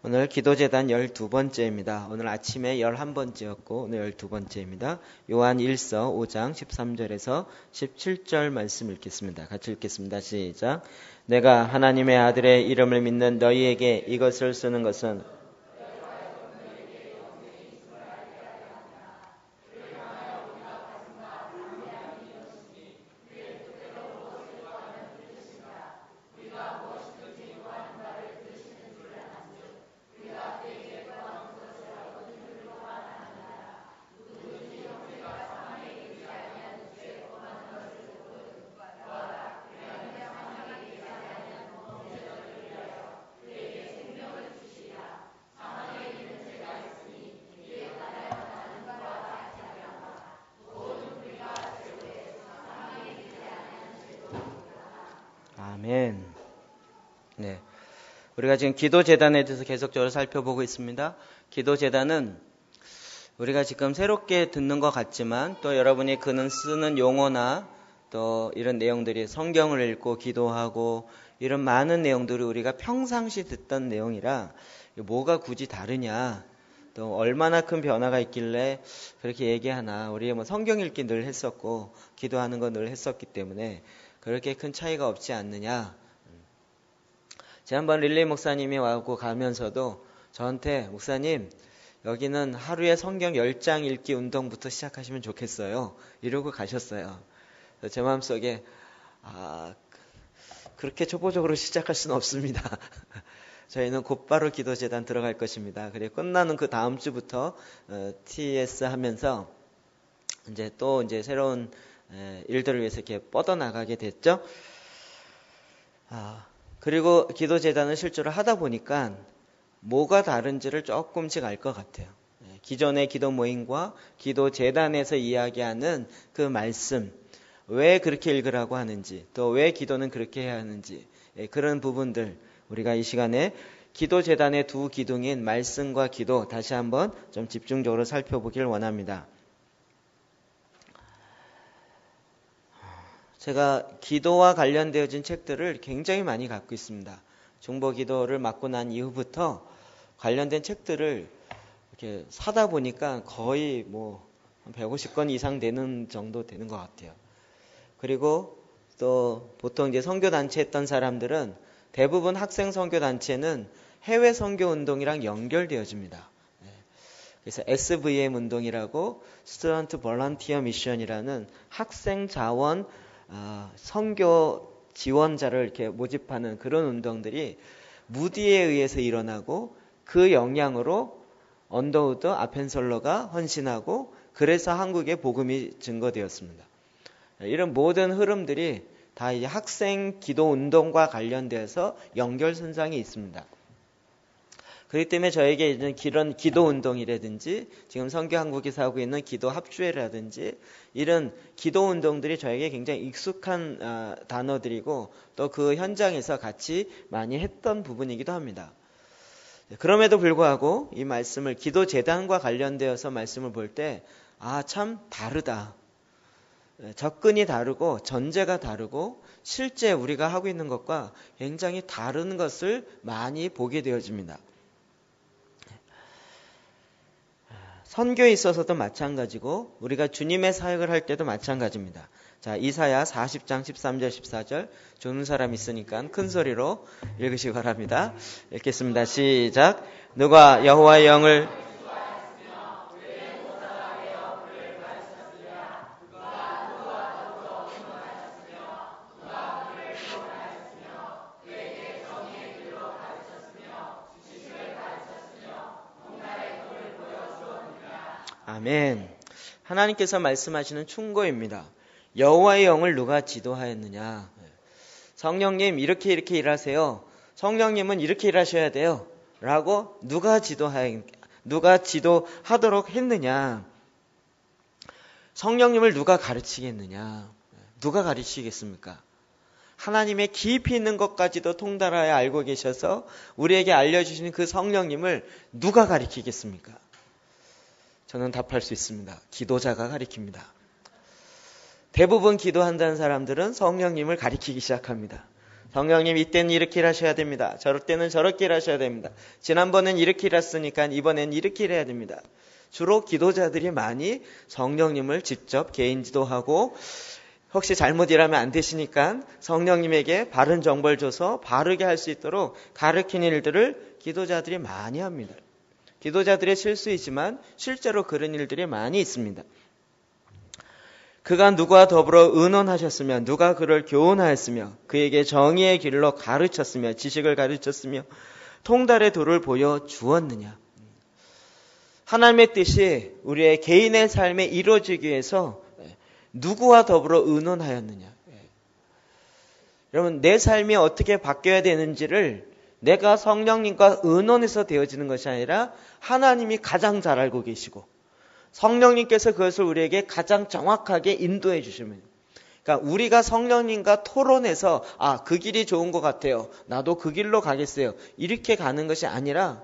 오늘 기도재단 12번째입니다. 오늘 아침에 11번째였고 오늘 12번째입니다. 요한 1서 5장 13절에서 17절 말씀 읽겠습니다. 같이 읽겠습니다. 시작. 내가 하나님의 아들의 이름을 믿는 너희에게 이것을 쓰는 것은 아멘. 네. 우리가 지금 기도재단에 대해서 계속적으로 살펴보고 있습니다. 기도재단은 우리가 지금 새롭게 듣는 것 같지만 또 여러분이 그는 쓰는 용어나 또 이런 내용들이 성경을 읽고 기도하고 이런 많은 내용들이 우리가 평상시 듣던 내용이라 뭐가 굳이 다르냐 또 얼마나 큰 변화가 있길래 그렇게 얘기하나 우리 뭐 성경 읽기 늘 했었고 기도하는 거 늘 했었기 때문에 그렇게 큰 차이가 없지 않느냐. 지난번 릴리 목사님이 와고 가면서도 저한테 목사님 여기는 하루에 성경 10장 읽기 운동부터 시작하시면 좋겠어요. 이러고 가셨어요. 제 마음속에 그렇게 초보적으로 시작할 수는 없습니다. 저희는 곧바로 기도재단 들어갈 것입니다. 그리고 끝나는 그 다음 주부터 TS 하면서 이제 새로운 일들을 위해서 이렇게 뻗어나가게 됐죠. 그리고 기도재단을 실제로 하다 보니까 뭐가 다른지를 조금씩 알 것 같아요. 기존의 기도 모임과 기도재단에서 이야기하는 그 말씀, 왜 그렇게 읽으라고 하는지, 또 왜 기도는 그렇게 해야 하는지, 그런 부분들 우리가 이 시간에 기도재단의 두 기둥인 말씀과 기도 다시 한번 좀 집중적으로 살펴보길 원합니다. 제가 기도와 관련되어진 책들을 굉장히 많이 갖고 있습니다. 중보기도를 맡고 난 이후부터 관련된 책들을 이렇게 사다 보니까 거의 150권 이상 되는 정도 되는 것 같아요. 그리고 또 보통 이제 선교단체 했던 사람들은 대부분 학생 선교단체는 해외 선교 운동이랑 연결되어집니다. 그래서 SVM 운동이라고 Student Volunteer Mission이라는 학생 자원 선교 지원자를 이렇게 모집하는 그런 운동들이 무디에 의해서 일어나고 그 영향으로 언더우드 아펜솔러가 헌신하고 그래서 한국에 복음이 증거되었습니다. 이런 모든 흐름들이 다 이제 학생 기도 운동과 관련돼서 연결선상이 있습니다. 그렇기 때문에 저에게 이런 기도 운동이라든지 지금 선교 한국에서 하고 있는 기도 합주회라든지 이런 기도 운동들이 저에게 굉장히 익숙한 단어들이고 또 그 현장에서 같이 많이 했던 부분이기도 합니다. 그럼에도 불구하고 이 말씀을 기도재단과 관련되어서 말씀을 볼 때 참 다르다. 접근이 다르고 전제가 다르고 실제 우리가 하고 있는 것과 굉장히 다른 것을 많이 보게 되어집니다. 선교에 있어서도 마찬가지고 우리가 주님의 사역을 할 때도 마찬가지입니다. 자, 이사야 40장 13절 14절 주는 사람 있으니까 큰 소리로 읽으시기 바랍니다. 읽겠습니다. 시작. 누가 여호와의 영을 아멘. 하나님께서 말씀하시는 충고입니다. 여호와의 영을 누가 지도하였느냐. 성령님 이렇게 일하세요. 성령님은 이렇게 일하셔야 돼요. 라고 누가 지도하도록 했느냐. 성령님을 누가 가르치겠느냐. 누가 가르치겠습니까? 하나님의 깊이 있는 것까지도 통달하여 알고 계셔서 우리에게 알려주시는 그 성령님을 누가 가르치겠습니까? 저는 답할 수 있습니다. 기도자가 가르칩니다. 대부분 기도한다는 사람들은 성령님을 가르치기 시작합니다. 성령님 이때는 이렇게 일하셔야 됩니다. 저럴 때는 저렇게 일하셔야 됩니다. 지난번엔 이렇게 일했으니까 이번엔 이렇게 일해야 됩니다. 주로 기도자들이 많이 성령님을 직접 개인 지도하고 혹시 잘못 일하면 안 되시니까 성령님에게 바른 정보를 줘서 바르게 할 수 있도록 가르치는 일들을 기도자들이 많이 합니다. 기도자들의 실수이지만 실제로 그런 일들이 많이 있습니다. 그가 누구와 더불어 의논하셨으며 누가 그를 교훈하였으며 그에게 정의의 길로 가르쳤으며 지식을 가르쳤으며 통달의 도를 보여주었느냐. 하나님의 뜻이 우리의 개인의 삶에 이루어지기 위해서 누구와 더불어 의논하였느냐. 여러분, 내 삶이 어떻게 바뀌어야 되는지를 내가 성령님과 의논해서 되어지는 것이 아니라 하나님이 가장 잘 알고 계시고 성령님께서 그것을 우리에게 가장 정확하게 인도해 주시면, 그러니까 우리가 성령님과 토론해서 그 길이 좋은 것 같아요. 나도 그 길로 가겠어요. 이렇게 가는 것이 아니라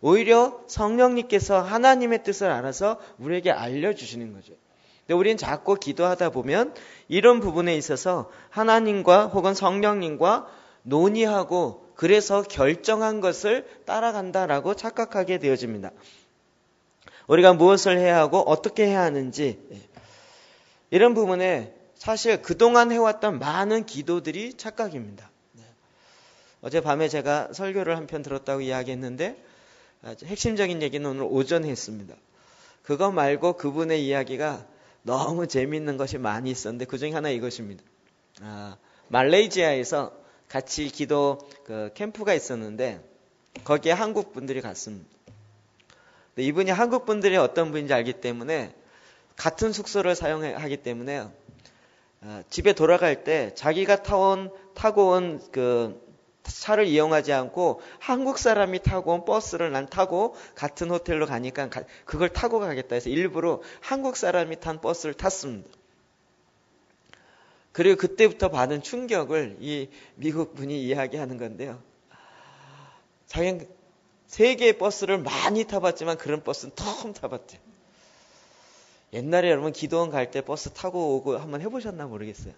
오히려 성령님께서 하나님의 뜻을 알아서 우리에게 알려주시는 거죠. 근데 우리는 자꾸 기도하다 보면 이런 부분에 있어서 하나님과 혹은 성령님과 논의하고 그래서 결정한 것을 따라간다라고 착각하게 되어집니다. 우리가 무엇을 해야 하고 어떻게 해야 하는지 이런 부분에 사실 그동안 해왔던 많은 기도들이 착각입니다. 어젯밤에 제가 설교를 한 편 들었다고 이야기했는데 핵심적인 얘기는 오늘 오전에 했습니다. 그거 말고 그분의 이야기가 너무 재미있는 것이 많이 있었는데 그 중에 하나 이것입니다. 말레이시아에서 같이 기도 캠프가 있었는데 거기에 한국 분들이 갔습니다. 이분이 한국 분들이 어떤 분인지 알기 때문에 같은 숙소를 사용하기 때문에 집에 돌아갈 때 자기가 타고 온 그 차를 이용하지 않고 한국 사람이 타고 온 버스를 난 타고 같은 호텔로 가니까 그걸 타고 가겠다 해서 일부러 한국 사람이 탄 버스를 탔습니다. 그리고 그때부터 받은 충격을 이 미국 분이 이야기하는 건데요. 자기는 3개의 버스를 많이 타봤지만 그런 버스는 처음 타봤대요. 옛날에 여러분 기도원 갈 때 버스 타고 오고 한번 해보셨나 모르겠어요.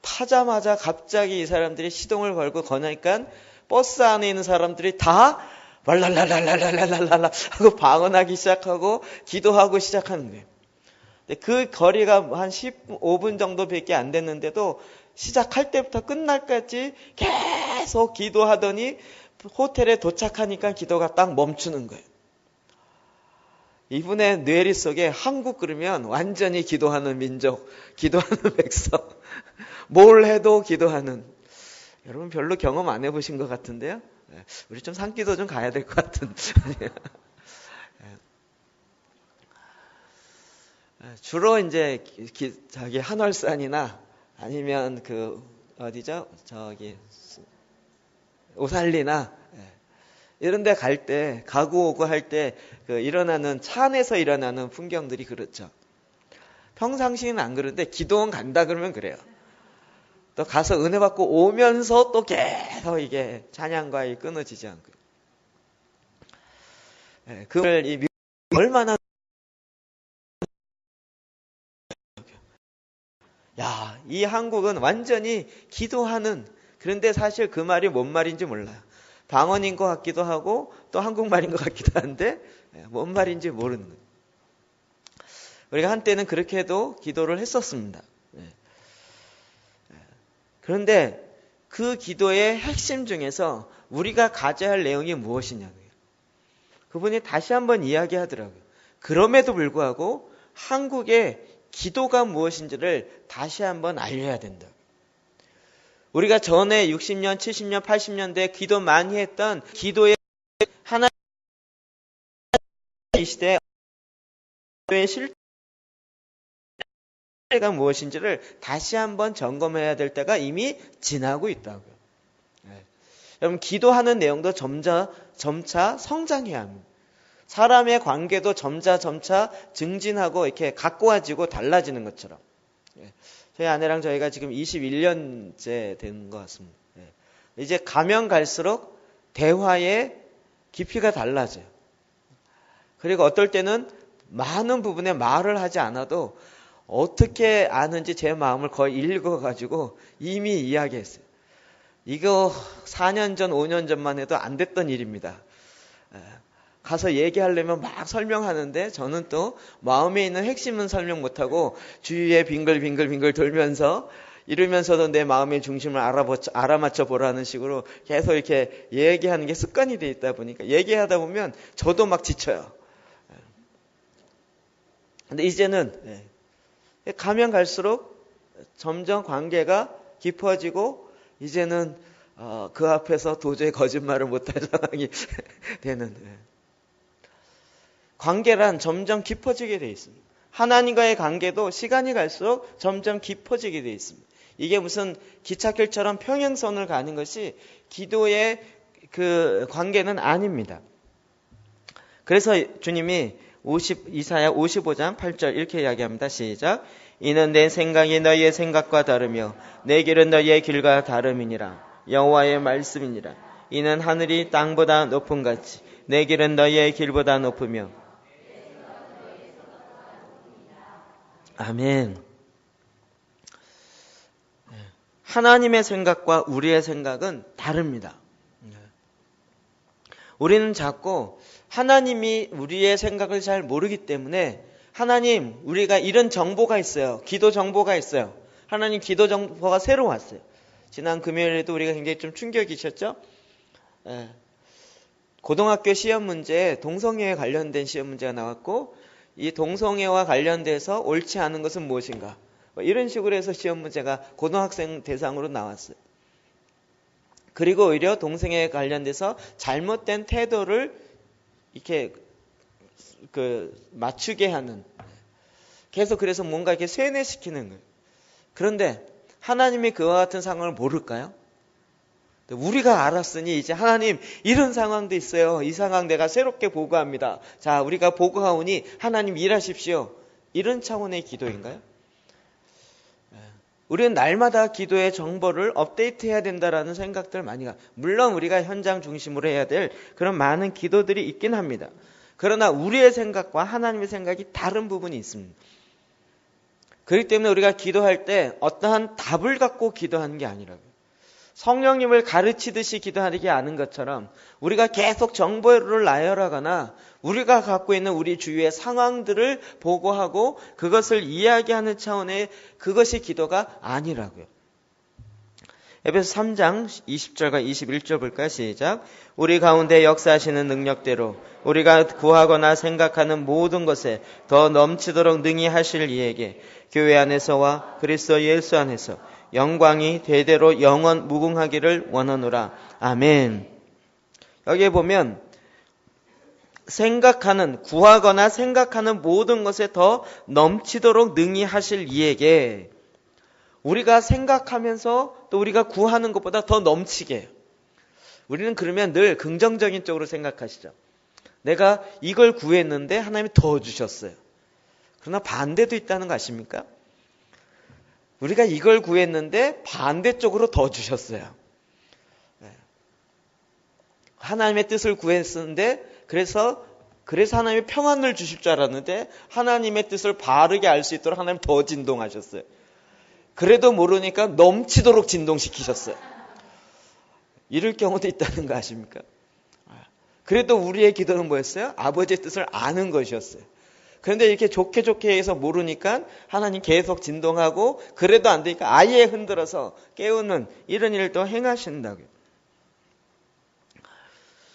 타자마자 갑자기 이 사람들이 시동을 걸고 거니까 버스 안에 있는 사람들이 다 랄랄랄랄랄랄랄랄 하고 방언하기 시작하고 기도하고 시작하는 거예요. 그 거리가 한 15분 정도밖에 안 됐는데도 시작할 때부터 끝날까지 계속 기도하더니 호텔에 도착하니까 기도가 딱 멈추는 거예요. 이분의 뇌리 속에 한국 그러면 완전히 기도하는 민족, 기도하는 백성, 뭘 해도 기도하는. 여러분 별로 경험 안 해보신 것 같은데요. 우리 좀 산기도 좀 가야 될 것 같은. 주로 이제 저기 한월산이나 아니면 어디죠? 저기 오살리나 이런 데 갈 때 가고 오고 할 때 일어나는 차 안에서 일어나는 풍경들이 그렇죠. 평상시는 안 그런데 기도원 간다 그러면 그래요. 또 가서 은혜 받고 오면서 또 계속 이게 찬양과 끊어지지 않고. 그걸 이 얼마나 이 한국은 완전히 기도하는, 그런데 사실 그 말이 뭔 말인지 몰라요. 방언인 것 같기도 하고 또 한국말인 것 같기도 한데 뭔 말인지 모르는 거예요. 우리가 한때는 그렇게 해도 기도를 했었습니다. 그런데 그 기도의 핵심 중에서 우리가 가져야 할 내용이 무엇이냐고요. 그분이 다시 한번 이야기하더라고요. 그럼에도 불구하고 한국의 기도가 무엇인지를 다시 한번 알려야 된다. 우리가 전에 60년, 70년, 80년대에 기도 많이 했던 기도의 하나님 이 시대의 실제가 무엇인지를 다시 한번 점검해야 될 때가 이미 지나고 있다고요. 여러분 기도하는 내용도 점차 성장해야 합니다. 사람의 관계도 점차 증진하고 이렇게 가까워지고 달라지는 것처럼. 저희 아내랑 저희가 지금 21년째 된 것 같습니다. 이제 가면 갈수록 대화의 깊이가 달라져요. 그리고 어떨 때는 많은 부분에 말을 하지 않아도 어떻게 아는지 제 마음을 거의 읽어가지고 이미 이야기했어요. 이거 4년 전, 5년 전만 해도 안 됐던 일입니다. 가서 얘기하려면 막 설명하는데 저는 또 마음에 있는 핵심은 설명 못하고 주위에 빙글빙글 돌면서 이러면서도 내 마음의 중심을 알아맞혀 보라는 식으로 계속 이렇게 얘기하는 게 습관이 돼 있다 보니까 얘기하다 보면 저도 막 지쳐요. 근데 이제는 가면 갈수록 점점 관계가 깊어지고 이제는 그 앞에서 도저히 거짓말을 못할 상황이 되는 관계란 점점 깊어지게 돼 있습니다. 하나님과의 관계도 시간이 갈수록 점점 깊어지게 돼 있습니다. 이게 무슨 기찻길처럼 평행선을 가는 것이 기도의 그 관계는 아닙니다. 그래서 주님이 이사야 55장 8절 이렇게 이야기합니다. 시작. 이는 내 생각이 너희의 생각과 다르며 내 길은 너희의 길과 다름이니라. 여호와의 말씀이니라. 이는 하늘이 땅보다 높음 같이 내 길은 너희의 길보다 높으며. 아멘. 하나님의 생각과 우리의 생각은 다릅니다. 우리는 자꾸 하나님이 우리의 생각을 잘 모르기 때문에 하나님, 우리가 이런 정보가 있어요. 기도 정보가 있어요. 하나님 기도 정보가 새로 왔어요. 지난 금요일에도 우리가 굉장히 좀 충격이셨죠? 고등학교 시험 문제에 동성애에 관련된 시험 문제가 나왔고 이 동성애와 관련돼서 옳지 않은 것은 무엇인가? 이런 식으로 해서 시험 문제가 고등학생 대상으로 나왔어요. 그리고 오히려 동성애에 관련돼서 잘못된 태도를 이렇게 맞추게 하는, 계속 그래서 뭔가 이렇게 세뇌시키는 거예요. 그런데 하나님이 그와 같은 상황을 모를까요? 우리가 알았으니 이제 하나님 이런 상황도 있어요. 이 상황 내가 새롭게 보고합니다. 자, 우리가 보고하오니 하나님 일하십시오. 이런 차원의 기도인가요? 우리는 날마다 기도의 정보를 업데이트해야 된다라는 생각들 많이 가. 물론 우리가 현장 중심으로 해야 될 그런 많은 기도들이 있긴 합니다. 그러나 우리의 생각과 하나님의 생각이 다른 부분이 있습니다. 그렇기 때문에 우리가 기도할 때 어떠한 답을 갖고 기도하는 게 아니라고요. 성령님을 가르치듯이 기도하지 않은 것처럼 우리가 계속 정보를 나열하거나 우리가 갖고 있는 우리 주위의 상황들을 보고하고 그것을 이야기하는 차원의 그것이 기도가 아니라고요. 에베소 3장 20절과 21절 볼까요? 시작. 우리 가운데 역사하시는 능력대로 우리가 구하거나 생각하는 모든 것에 더 넘치도록 능히 하실 이에게 교회 안에서와 그리스도 예수 안에서 영광이 대대로 영원 무궁하기를 원하노라. 아멘. 여기에 보면 구하거나 생각하는 모든 것에 더 넘치도록 능히 하실 이에게, 우리가 생각하면서 또 우리가 구하는 것보다 더 넘치게 해요. 우리는 그러면 늘 긍정적인 쪽으로 생각하시죠. 내가 이걸 구했는데 하나님이 더 주셨어요. 그러나 반대도 있다는 거 아십니까? 우리가 이걸 구했는데 반대쪽으로 더 주셨어요. 하나님의 뜻을 구했었는데 그래서 하나님이 평안을 주실 줄 알았는데 하나님의 뜻을 바르게 알 수 있도록 하나님 더 진동하셨어요. 그래도 모르니까 넘치도록 진동시키셨어요. 이럴 경우도 있다는 거 아십니까? 그래도 우리의 기도는 뭐였어요? 아버지의 뜻을 아는 것이었어요. 그런데 이렇게 좋게 해서 모르니까 하나님 계속 진동하고 그래도 안 되니까 아예 흔들어서 깨우는 이런 일도 행하신다고요.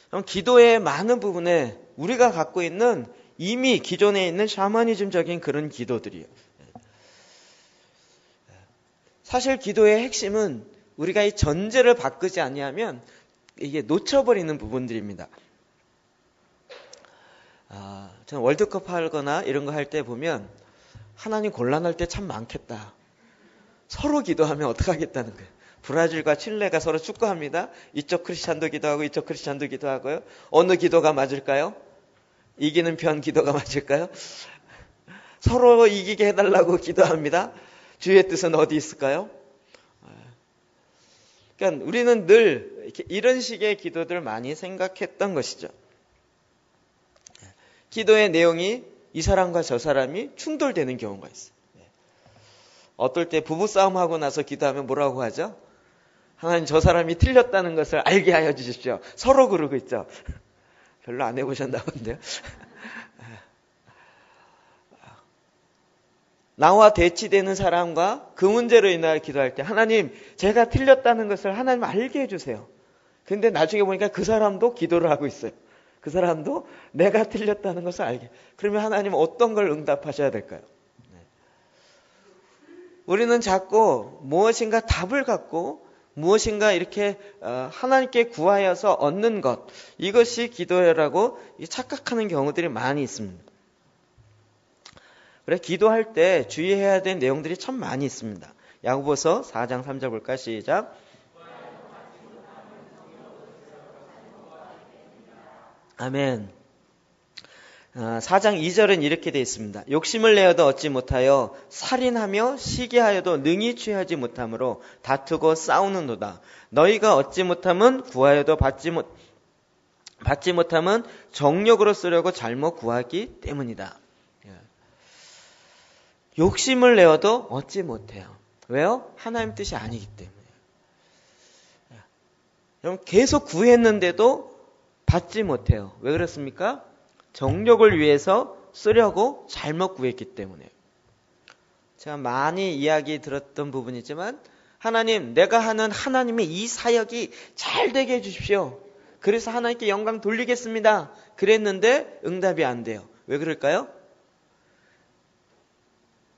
그럼 기도의 많은 부분에 우리가 갖고 있는 이미 기존에 있는 샤머니즘적인 그런 기도들이에요. 사실 기도의 핵심은 우리가 이 전제를 바꾸지 아니하면 이게 놓쳐버리는 부분들입니다. 저는 월드컵 하거나 이런 거 할 때 보면 하나님 곤란할 때 참 많겠다. 서로 기도하면 어떡하겠다는 거예요. 브라질과 칠레가 서로 축구합니다. 이쪽 크리스찬도 기도하고 이쪽 크리스찬도 기도하고요. 어느 기도가 맞을까요? 이기는 편 기도가 맞을까요? 서로 이기게 해달라고 기도합니다. 주의 뜻은 어디 있을까요? 그러니까 우리는 늘 이런 식의 기도들 많이 생각했던 것이죠. 기도의 내용이 이 사람과 저 사람이 충돌되는 경우가 있어요. 어떨 때 부부싸움하고 나서 기도하면 뭐라고 하죠? 하나님 저 사람이 틀렸다는 것을 알게 하여 주십시오. 서로 그러고 있죠. 별로 안 해보셨나 본데요. 나와 대치되는 사람과 그 문제로 인하여 기도할 때 하나님 제가 틀렸다는 것을 하나님 알게 해주세요. 근데 나중에 보니까 그 사람도 기도를 하고 있어요. 그 사람도 내가 틀렸다는 것을 알게. 그러면 하나님은 어떤 걸 응답하셔야 될까요? 우리는 자꾸 무엇인가 답을 갖고 무엇인가 이렇게 하나님께 구하여서 얻는 것, 이것이 기도라고 착각하는 경우들이 많이 있습니다. 그래 기도할 때 주의해야 될 내용들이 참 많이 있습니다. 야고보서 4장 3절 볼까요? 시작. 아멘. 4장 2절은 이렇게 되어 있습니다. 욕심을 내어도 얻지 못하여 살인하며 시기하여도 능히 취하지 못하므로 다투고 싸우는도다. 너희가 얻지 못함은 구하여도 받지 못함은 정욕으로 쓰려고 잘못 구하기 때문이다. 욕심을 내어도 얻지 못해요. 왜요? 하나님 뜻이 아니기 때문에. 여러분 계속 구했는데도 받지 못해요. 왜 그렇습니까? 정욕을 위해서 쓰려고 잘못 구했기 때문에. 제가 많이 이야기 들었던 부분이지만 하나님, 내가 하는 하나님의 이 사역이 잘 되게 해주십시오. 그래서 하나님께 영광 돌리겠습니다. 그랬는데 응답이 안 돼요. 왜 그럴까요?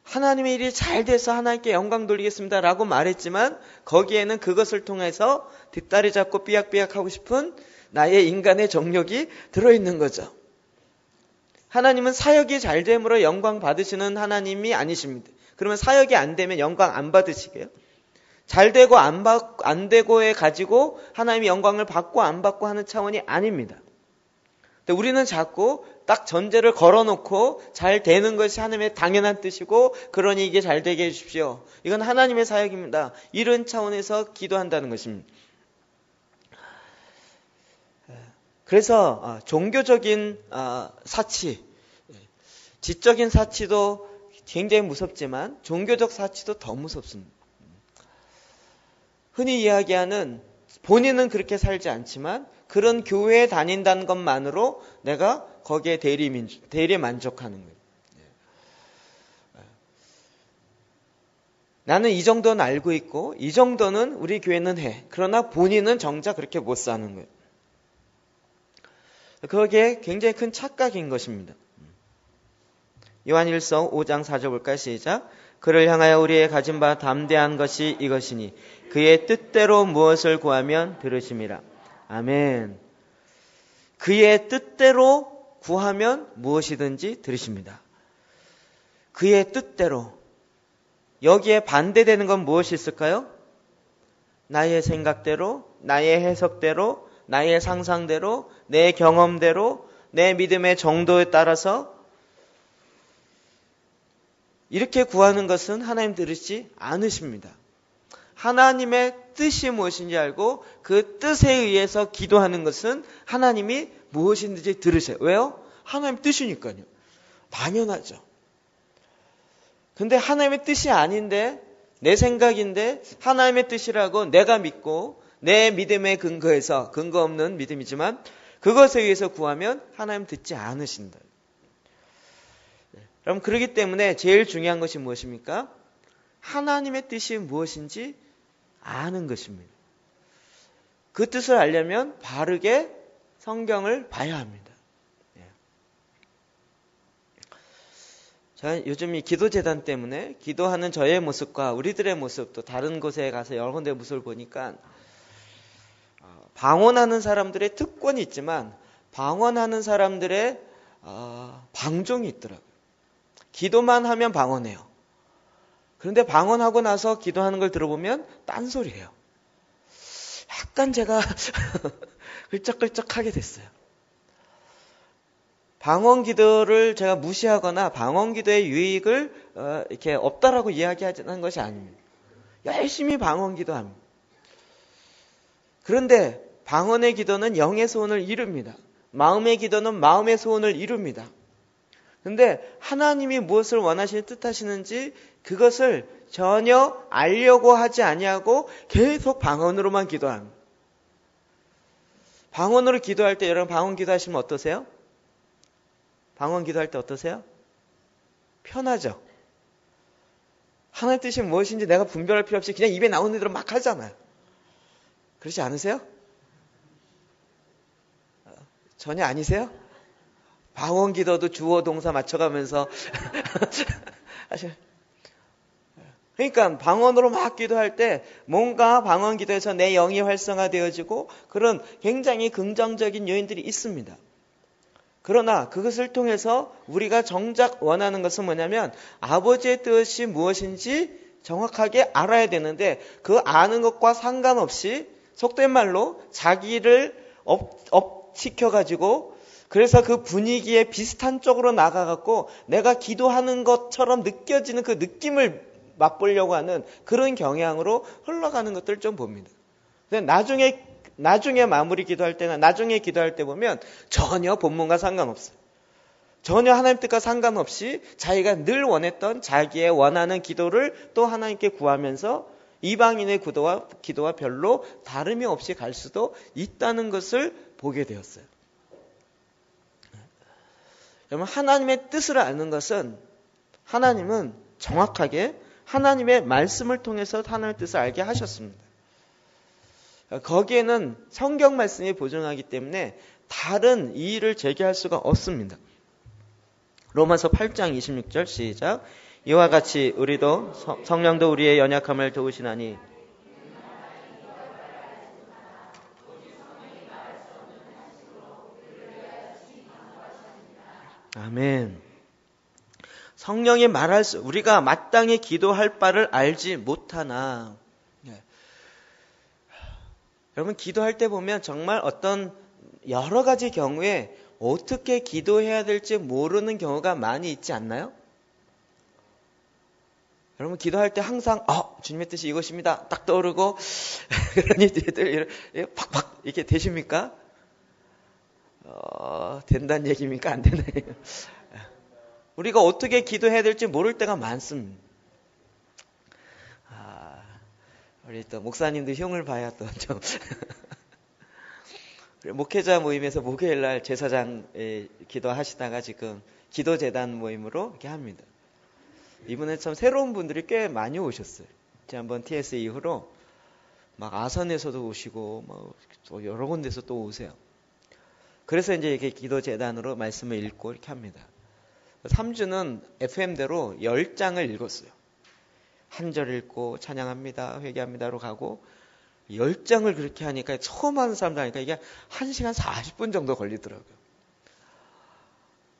하나님의 일이 잘 돼서 하나님께 영광 돌리겠습니다 라고 말했지만 거기에는 그것을 통해서 뒷다리 잡고 삐약삐약 하고 싶은 나의 인간의 정욕이 들어있는 거죠. 하나님은 사역이 잘 됨으로 영광 받으시는 하나님이 아니십니다. 그러면 사역이 안 되면 영광 안 받으시게요? 잘 되고 안 되고에 가지고 하나님이 영광을 받고 안 받고 하는 차원이 아닙니다. 근데 우리는 자꾸 딱 전제를 걸어놓고 잘 되는 것이 하나님의 당연한 뜻이고 그러니 이게 잘 되게 해주십시오. 이건 하나님의 사역입니다. 이런 차원에서 기도한다는 것입니다. 그래서 종교적인 사치, 지적인 사치도 굉장히 무섭지만 종교적 사치도 더 무섭습니다. 흔히 이야기하는 본인은 그렇게 살지 않지만 그런 교회에 다닌다는 것만으로 내가 거기에 대리 만족하는 거예요. 나는 이 정도는 알고 있고 이 정도는 우리 교회는 해. 그러나 본인은 정작 그렇게 못 사는 거예요. 그게 굉장히 큰 착각인 것입니다. 요한일서 5장 4절 볼까요? 시작. 그를 향하여 우리의 가진 바 담대한 것이 이것이니 그의 뜻대로 무엇을 구하면 들으심이라. 아멘. 그의 뜻대로 구하면 무엇이든지 들으십니다. 그의 뜻대로. 여기에 반대되는 건 무엇이 있을까요? 나의 생각대로, 나의 해석대로, 나의 상상대로, 내 경험대로, 내 믿음의 정도에 따라서 이렇게 구하는 것은 하나님 들으시지 않으십니다. 하나님의 뜻이 무엇인지 알고 그 뜻에 의해서 기도하는 것은 하나님이 무엇인지 들으세요. 왜요? 하나님 뜻이니까요. 당연하죠. 근데 하나님의 뜻이 아닌데 내 생각인데 하나님의 뜻이라고 내가 믿고 내 믿음에 근거해서 근거 없는 믿음이지만 그것에 의해서 구하면 하나님 듣지 않으신다. 그럼 그렇기 때문에 제일 중요한 것이 무엇입니까? 하나님의 뜻이 무엇인지 아는 것입니다. 그 뜻을 알려면 바르게 성경을 봐야 합니다. 자, 요즘 이 기도재단 때문에 기도하는 저의 모습과 우리들의 모습도 다른 곳에 가서 여러 군데 모습을 보니까 방언하는 사람들의 특권이 있지만 방언하는 사람들의 방종이 있더라고요. 기도만 하면 방언해요. 그런데 방언하고 나서 기도하는 걸 들어보면 딴소리예요. 약간 제가 끌쩍끌쩍하게 됐어요. 방언 기도를 제가 무시하거나 방언 기도의 유익을 이렇게 없다라고 이야기하는 것이 아닙니다. 열심히 방언 기도합니다. 그런데 방언의 기도는 영의 소원을 이룹니다. 마음의 기도는 마음의 소원을 이룹니다. 근데 하나님이 무엇을 원하시는 뜻하시는지 그것을 전혀 알려고 하지 아니하고 계속 방언으로만 기도합니다. 방언으로 기도할 때 여러분 방언 기도하시면 어떠세요? 방언 기도할 때 어떠세요? 편하죠? 하나님의 뜻이 무엇인지 내가 분별할 필요 없이 그냥 입에 나오는 대로 막 하잖아요. 그렇지 않으세요? 전혀 아니세요? 방언 기도도 주어 동사 맞춰가면서 그러니까 방언으로 막 기도할 때 뭔가 방언 기도에서 내 영이 활성화되어지고 그런 굉장히 긍정적인 요인들이 있습니다. 그러나 그것을 통해서 우리가 정작 원하는 것은 뭐냐면 아버지의 뜻이 무엇인지 정확하게 알아야 되는데 그 아는 것과 상관없이 속된 말로 자기를 업시켜가지고 그래서 그 분위기에 비슷한 쪽으로 나가갖고 내가 기도하는 것처럼 느껴지는 그 느낌을 맛보려고 하는 그런 경향으로 흘러가는 것들을 좀 봅니다. 근데 나중에 마무리 기도할 때나 나중에 기도할 때 보면 전혀 본문과 상관없어요. 전혀 하나님 뜻과 상관없이 자기가 늘 원했던 자기의 원하는 기도를 또 하나님께 구하면서 이방인의 기도와 별로 다름이 없이 갈 수도 있다는 것을 보게 되었어요. 여러분 하나님의 뜻을 아는 것은 하나님은 정확하게 하나님의 말씀을 통해서 하나님의 뜻을 알게 하셨습니다. 거기에는 성경 말씀이 보증하기 때문에 다른 이의를 제기할 수가 없습니다. 로마서 8장 26절 시작. 이와 같이 우리도 성령도 우리의 연약함을 도우시나니 아멘. 성령이 우리가 마땅히 기도할 바를 알지 못하나. 여러분 기도할 때 보면 정말 어떤 여러 가지 경우에 어떻게 기도해야 될지 모르는 경우가 많이 있지 않나요? 여러분 기도할 때 항상 주님의 뜻이 이것입니다. 딱 떠오르고 그런 일들 팍팍 이렇게 되십니까? 된다는 얘기입니까? 안 되나요? 우리가 어떻게 기도해야 될지 모를 때가 많습니다. 우리 또 목사님도 흉을 봐야 또 좀 목회자 모임에서 목요일날 제사장에 기도하시다가 지금 기도재단 모임으로 이렇게 합니다. 이번에 참 새로운 분들이 꽤 많이 오셨어요. 지난번 TS 이후로 막 아선에서도 오시고 또 여러 군데서 또 오세요. 그래서 이제 이렇게 기도재단으로 말씀을 읽고 이렇게 합니다. 3주는 FM대로 10장을 읽었어요. 한 절 읽고 찬양합니다, 회개합니다로 가고 10장을 그렇게 하니까 처음 하는 사람들 하니까 이게 1시간 40분 정도 걸리더라고요.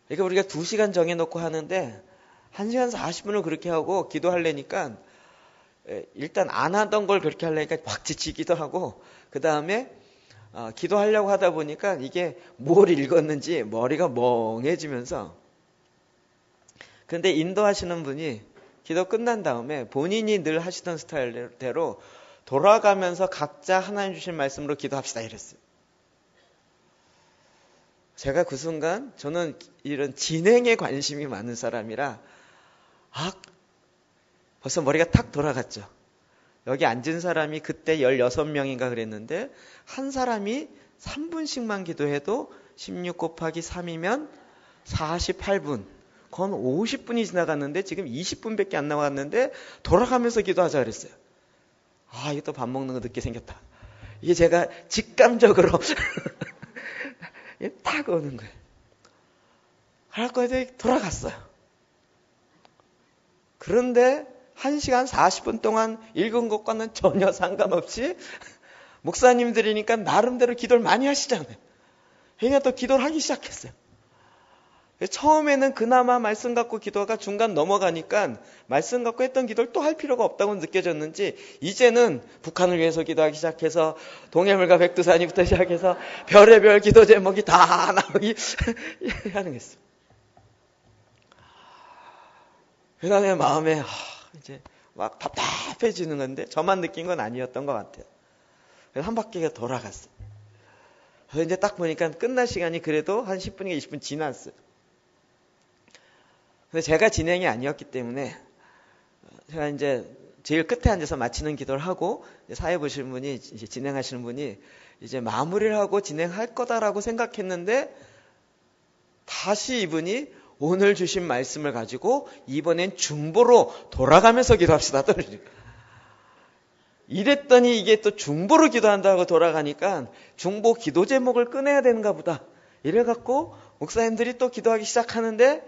그러니까 우리가 2시간 정해놓고 하는데 1시간 40분을 그렇게 하고 기도하려니까 일단 안 하던 걸 그렇게 하려니까 확 지치기도 하고 그 다음에 기도하려고 하다 보니까 이게 뭘 읽었는지 머리가 멍해지면서 근데 인도하시는 분이 기도 끝난 다음에 본인이 늘 하시던 스타일대로 돌아가면서 각자 하나님 주신 말씀으로 기도합시다 이랬어요. 제가 그 순간 저는 이런 진행에 관심이 많은 사람이라 벌써 머리가 탁 돌아갔죠. 여기 앉은 사람이 그때 16명인가 그랬는데 한 사람이 3분씩만 기도해도 16 곱하기 3이면 48분. 그건 50분이 지나갔는데 지금 20분밖에 안 남았는데 돌아가면서 기도하자 그랬어요. 이게 또 밥 먹는 거 늦게 생겼다. 이게 제가 직감적으로 딱 오는 거예요. 할 거에 돌아갔어요. 그런데 1시간 40분 동안 읽은 것과는 전혀 상관없이 목사님들이니까 나름대로 기도를 많이 하시잖아요. 그러니까 또 기도를 하기 시작했어요. 처음에는 그나마 말씀 갖고 기도가 중간 넘어가니까 말씀 갖고 했던 기도를 또 할 필요가 없다고 느껴졌는지 이제는 북한을 위해서 기도하기 시작해서 동해물과 백두산이부터 시작해서 별의별 기도 제목이 다 나오기 하는 게 있어요. 그 다음에 마음에 이제 막 답답해지는 건데 저만 느낀 건 아니었던 것 같아요. 그래서 한 바퀴가 돌아갔어요. 그래서 이제 딱 보니까 끝날 시간이 그래도 한 10분인가 20분 지났어요. 근데 제가 진행이 아니었기 때문에 제가 이제 제일 끝에 앉아서 마치는 기도를 하고 사회 보시는 분이 이제 진행하시는 분이 이제 마무리를 하고 진행할 거다라고 생각했는데 다시 이분이 오늘 주신 말씀을 가지고 이번엔 중보로 돌아가면서 기도합시다. 이랬더니 이게 또 중보로 기도한다고 돌아가니까 중보 기도 제목을 꺼내야 되는가 보다. 이래갖고 목사님들이 또 기도하기 시작하는데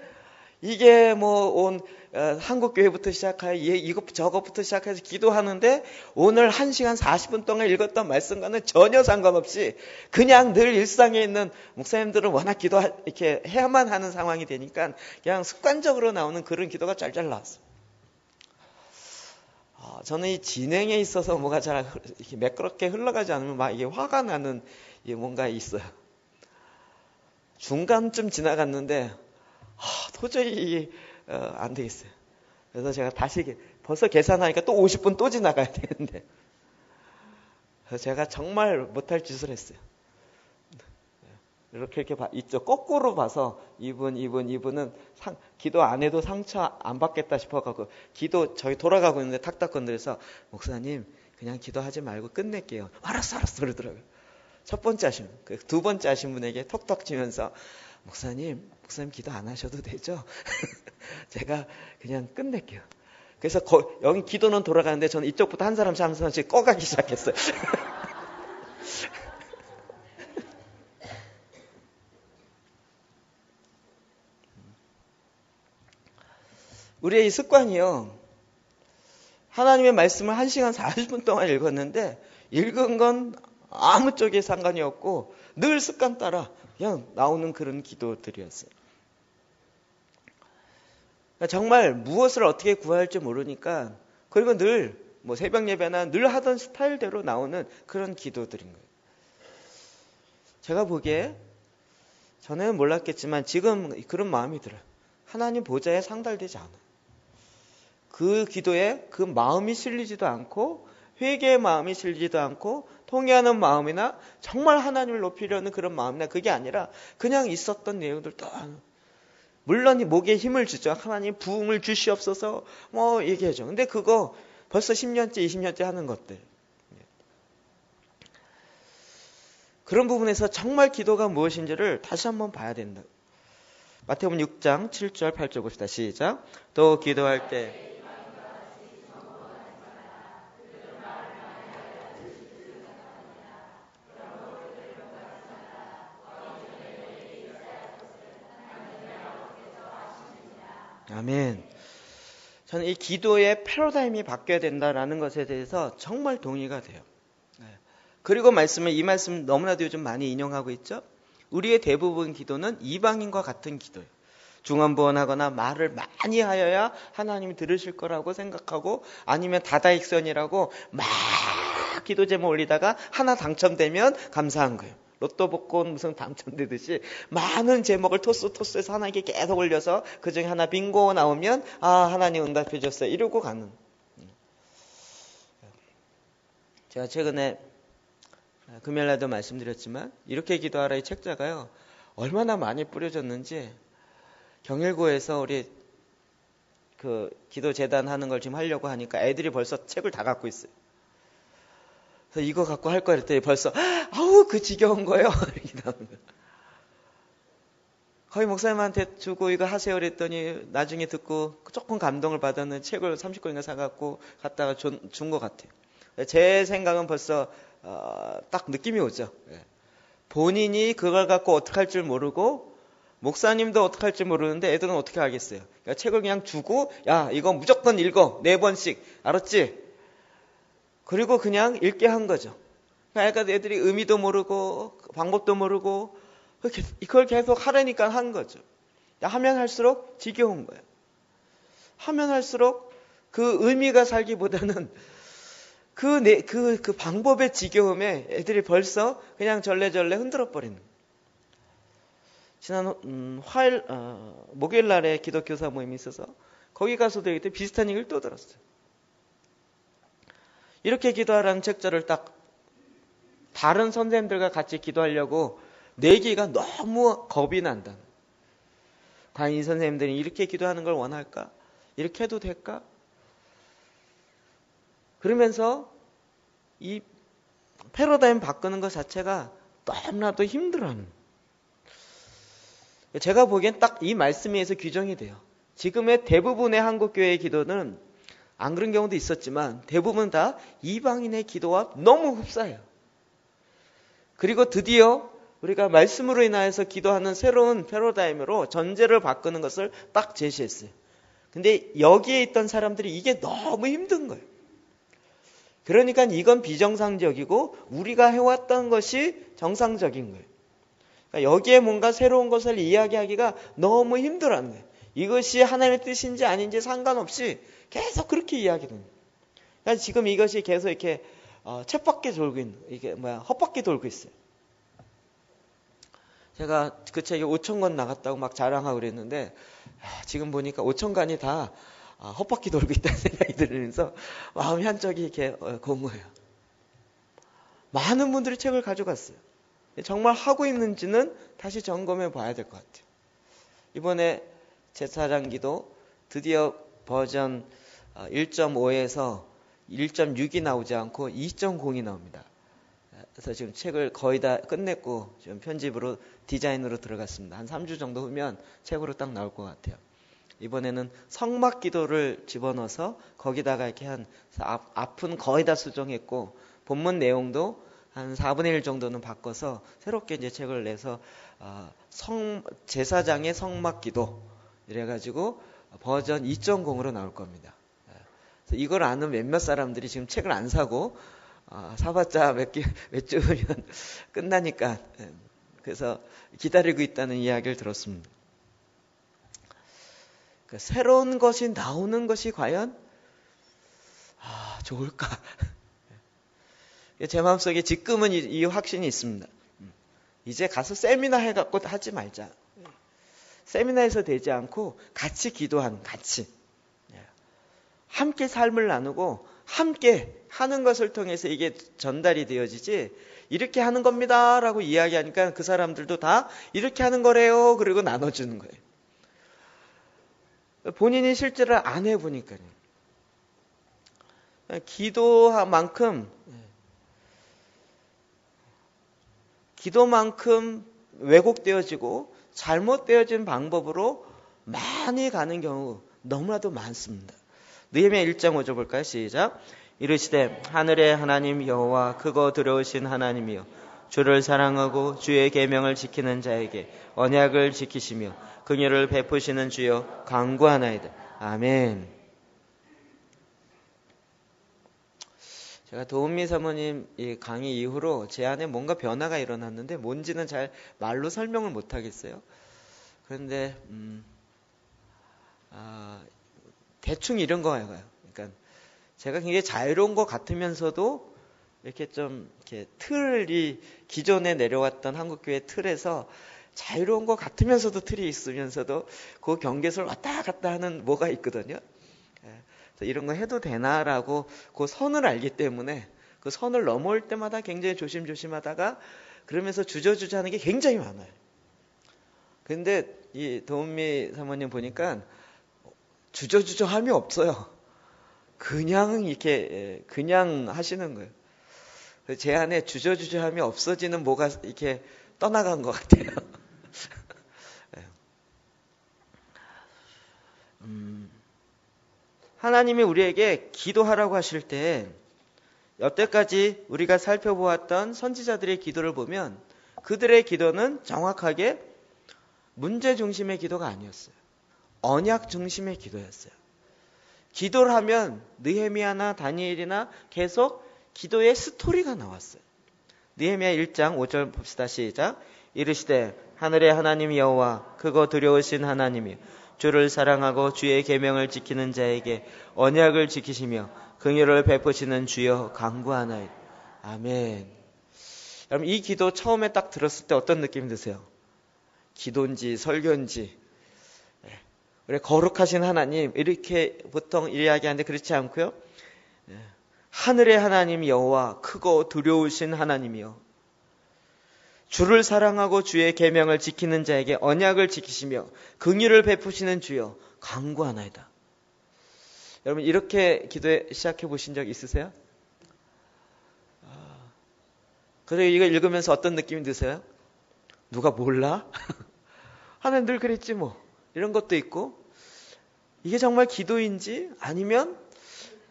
이게 온 한국교회부터 시작하여 이것 저것부터 시작해서 기도하는데 오늘 1시간 40분 동안 읽었던 말씀과는 전혀 상관없이 그냥 늘 일상에 있는 목사님들은 워낙 이렇게 해야만 하는 상황이 되니까 그냥 습관적으로 나오는 그런 기도가 짤짤 나왔어요. 저는 이 진행에 있어서 뭐가 잘 이렇게 매끄럽게 흘러가지 않으면 막 이게 화가 나는 뭔가 있어요. 중간쯤 지나갔는데 도저히 안 되겠어요. 그래서 제가 다시 벌써 계산하니까 또 50분 또 지나가야 되는데 그래서 제가 정말 못할 짓을 했어요. 이렇게 이쪽 거꾸로 봐서 이분은 기도 안 해도 상처 안 받겠다 싶어가지고 기도 저희 돌아가고 있는데 탁탁 건드려서 목사님 그냥 기도하지 말고 끝낼게요. 알았어 그러더라고요. 첫 번째 하신 두 번째 하신 분에게 톡톡 치면서 목사님 기도 안 하셔도 되죠? 제가 그냥 끝낼게요. 그래서 여기 기도는 돌아가는데 저는 이쪽부터 한 사람씩 한 사람씩 꺼가기 시작했어요. 우리의 이 습관이요. 하나님의 말씀을 1시간 40분 동안 읽었는데 읽은 건 아무 쪽에 상관이 없고 늘 습관 따라 그냥 나오는 그런 기도들이었어요. 정말 무엇을 어떻게 구할지 모르니까 그리고 늘 새벽 예배나 늘 하던 스타일대로 나오는 그런 기도들인 거예요. 제가 보기에 전에는 몰랐겠지만 지금 그런 마음이 들어요. 하나님 보좌에 상달되지 않아요. 그 기도에 그 마음이 실리지도 않고 회개의 마음이 실리지도 않고 통회하는 마음이나 정말 하나님을 높이려는 그런 마음이나 그게 아니라 그냥 있었던 내용들 또 물론 목에 힘을 주죠. 하나님 부흥을 주시옵소서 얘기하죠. 근데 그거 벌써 10년째 20년째 하는 것들. 그런 부분에서 정말 기도가 무엇인지를 다시 한번 봐야 된다. 마태복음 6장 7절 8절 봅시다. 시작. 또 기도할 때 아멘. 저는 이 기도의 패러다임이 바뀌어야 된다라는 것에 대해서 정말 동의가 돼요. 그리고 이 말씀 너무나도 요즘 많이 인용하고 있죠. 우리의 대부분 기도는 이방인과 같은 기도예요. 중언부언하거나 말을 많이 하여야 하나님이 들으실 거라고 생각하고 아니면 다다익선이라고 막 기도 제목 올리다가 하나 당첨되면 감사한 거예요. 로또 복권 무슨 당첨되듯이 많은 제목을 토스해서 하나님께 계속 올려서 그중에 하나 빙고 나오면 하나님 응답해 줬어요. 이러고 가는. 제가 최근에 금요일날도 말씀드렸지만 이렇게 기도하라 이 책자가요. 얼마나 많이 뿌려졌는지 경일고에서 우리 기도 재단 하는 걸 지금 하려고 하니까 애들이 벌써 책을 다 갖고 있어요. 그래서 이거 갖고 할 거야 했더니 벌써 그 지겨운 거예요. 거의 목사님한테 주고 이거 하세요 그랬더니 나중에 듣고 조금 감동을 받았는 책을 30권인가 사갖고 갖다가 준 것 같아요. 제 생각은 벌써 딱 느낌이 오죠. 본인이 그걸 갖고 어떻게 할 줄 모르고 목사님도 어떻게 할 줄 모르는데 애들은 어떻게 알겠어요. 그러니까 책을 그냥 주고 이거 무조건 읽어 4번씩 알았지? 그리고 그냥 읽게 한 거죠. 그러니까 애들이 의미도 모르고 방법도 모르고 이걸 계속 하라니까 한 거죠. 하면 할수록 지겨운 거예요. 하면 할수록 그 의미가 살기보다는 그 방법의 지겨움에 애들이 벌써 그냥 절레절레 흔들어 버리는 거예요. 지난 목요일 날에 기독교사 모임이 있어서 거기 가서도 얘기 때 비슷한 얘기를 또 들었어요. 이렇게 기도하라는 책자를 딱 다른 선생님들과 같이 기도하려고 내기가 너무 겁이 난다. 과연 이 선생님들이 이렇게 기도하는 걸 원할까? 이렇게 해도 될까? 그러면서 이 패러다임 바꾸는 것 자체가 너무나도 힘들어하는. 제가 보기엔 딱 이 말씀에서 규정이 돼요. 지금의 대부분의 한국교회의 기도는 안 그런 경우도 있었지만 대부분 다 이방인의 기도와 너무 흡사해요. 그리고 드디어 우리가 말씀으로 인하여서 기도하는 새로운 패러다임으로 전제를 바꾸는 것을 딱 제시했어요. 근데 여기에 있던 사람들이 이게 너무 힘든 거예요. 그러니까 이건 비정상적이고 우리가 해왔던 것이 정상적인 거예요. 그러니까 여기에 뭔가 새로운 것을 이야기하기가 너무 힘들어하는 거예요. 이것이 하나님의 뜻인지 아닌지 상관없이 계속 그렇게 이야기하는 거예요. 그러니까 지금 이것이 계속 이렇게 쳇바퀴 돌고 있는, 이게 헛바퀴 돌고 있어요. 제가 그 책에 5,000권 나갔다고 막 자랑하고 그랬는데 지금 보니까 5,000권이 다 헛바퀴 돌고 있다는 생각이 들면서 마음이 한쪽이 이렇게 공허해요. 많은 분들이 책을 가져갔어요. 정말 하고 있는지는 다시 점검해 봐야 될 것 같아요. 이번에 제사장 기도 드디어 버전 1.5에서 1.6이 나오지 않고 2.0이 나옵니다. 그래서 지금 책을 거의 다 끝냈고 지금 편집으로 디자인으로 들어갔습니다. 한 3주 정도 후면 책으로 딱 나올 것 같아요. 이번에는 성막 기도를 집어넣어서 거기다가 이렇게 한 앞은 거의 다 수정했고 본문 내용도 한 4분의 1 정도는 바꿔서 새롭게 이제 책을 내서 제사장의 성막 기도 이래가지고 버전 2.0으로 나올 겁니다. 그래서 이걸 아는 몇몇 사람들이 지금 책을 안 사고 사봤자 몇 주면 끝나니까 그래서 기다리고 있다는 이야기를 들었습니다. 새로운 것이 나오는 것이 과연 좋을까? 제 마음속에 지금은 이 확신이 있습니다. 이제 가서 세미나 해갖고 하지 말자. 세미나에서 되지 않고 같이 기도하는, 같이 함께 삶을 나누고 함께 하는 것을 통해서 이게 전달이 되어지지 이렇게 하는 겁니다 라고 이야기하니까 그 사람들도 다 이렇게 하는 거래요 그리고 나눠주는 거예요. 본인이 실제로 안 해보니까요. 기도만큼 왜곡되어지고 잘못되어진 방법으로 많이 가는 경우 너무나도 많습니다. 느헤미야 1장 5절 볼까요? 시작. 이르시되 하늘의 하나님 여호와 크고 두려우신 하나님이여 주를 사랑하고 주의 계명을 지키는 자에게 언약을 지키시며 긍휼을 베푸시는 주여 간구하나이다. 아멘. 제가 도은미 사모님 이 강의 이후로 제 안에 뭔가 변화가 일어났는데 뭔지는 잘 말로 설명을 못 하겠어요. 그런데 대충 이런 거예요. 그러니까 제가 굉장히 자유로운 것 같으면서도 이렇게 좀 이렇게 틀이 기존에 내려왔던 한국교회 틀에서 자유로운 것 같으면서도 틀이 있으면서도 그 경계선을 왔다 갔다 하는 뭐가 있거든요. 이런 거 해도 되나라고 그 선을 알기 때문에 그 선을 넘어올 때마다 굉장히 조심조심하다가 그러면서 주저주저하는 게 굉장히 많아요. 근데 이 도은미 사모님 보니까 주저주저함이 없어요. 그냥 이렇게 그냥 하시는 거예요. 제 안에 주저주저함이 없어지는 뭐가 이렇게 떠나간 것 같아요. 하나님이 우리에게 기도하라고 하실 때 여태까지 우리가 살펴보았던 선지자들의 기도를 보면 그들의 기도는 정확하게 문제 중심의 기도가 아니었어요. 언약 중심의 기도였어요. 기도를 하면 느헤미야나 다니엘이나 계속 기도의 스토리가 나왔어요. 느헤미야 1장 5절 봅시다. 시작. 이르시되 하늘의 하나님 여호와 크고 두려우신 하나님이여 주를 사랑하고 주의 계명을 지키는 자에게 언약을 지키시며 긍휼을 베푸시는 주여 간구하나이다. 아멘. 여러분 이 기도 처음에 딱 들었을 때 어떤 느낌 드세요? 기도인지 설교인지 우리 거룩하신 하나님 이렇게 보통 이야기하는데 그렇지 않고요. 하늘의 하나님 여호와 크고 두려우신 하나님이요 주를 사랑하고 주의 계명을 지키는 자에게 언약을 지키시며 긍휼을 베푸시는 주여 간구하나이다. 여러분 이렇게 기도해 시작해 보신 적 있으세요? 그래서 이거 읽으면서 어떤 느낌이 드세요? 누가 몰라? 하나님 늘 그랬지 뭐. 이런 것도 있고, 이게 정말 기도인지 아니면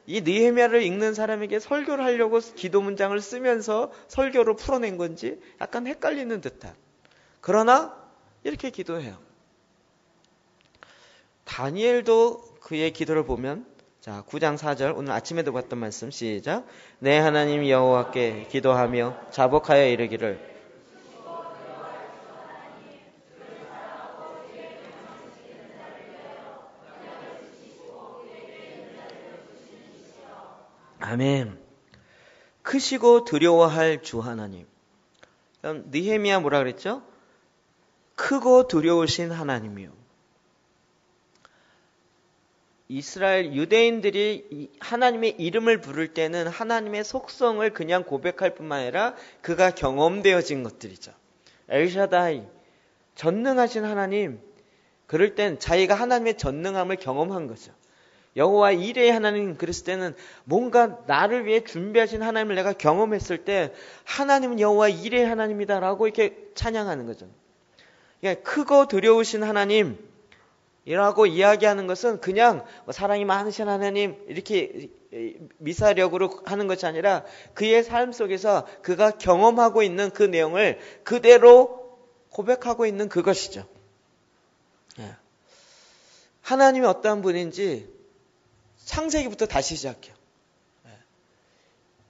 이 느헤미야를 읽는 사람에게 설교를 하려고 기도 문장을 쓰면서 설교로 풀어낸 건지 약간 헷갈리는 듯한. 그러나 이렇게 기도해요. 다니엘도 그의 기도를 보면, 자 9장 4절 오늘 아침에도 봤던 말씀 시작. 내 하나님 여호와께 기도하며 자복하여 이르기를 아멘. 크시고 두려워할 주 하나님. 느헤미야 뭐라 그랬죠? 크고 두려우신 하나님이요. 이스라엘 유대인들이 하나님의 이름을 부를 때는 하나님의 속성을 그냥 고백할 뿐만 아니라 그가 경험되어진 것들이죠. 엘샤다이, 전능하신 하나님. 그럴 땐 자기가 하나님의 전능함을 경험한 거죠. 여호와 이레의 하나님 그랬을 때는 뭔가 나를 위해 준비하신 하나님을 내가 경험했을 때 하나님은 여호와 이레의 하나님이다라고 이렇게 찬양하는 거죠. 그러니까 크고 두려우신 하나님이라고 이야기하는 것은 그냥 사랑이 많으신 하나님 이렇게 미사력으로 하는 것이 아니라 그의 삶 속에서 그가 경험하고 있는 그 내용을 그대로 고백하고 있는 그것이죠. 하나님이 어떠한 분인지 창세기부터 다시 시작해요.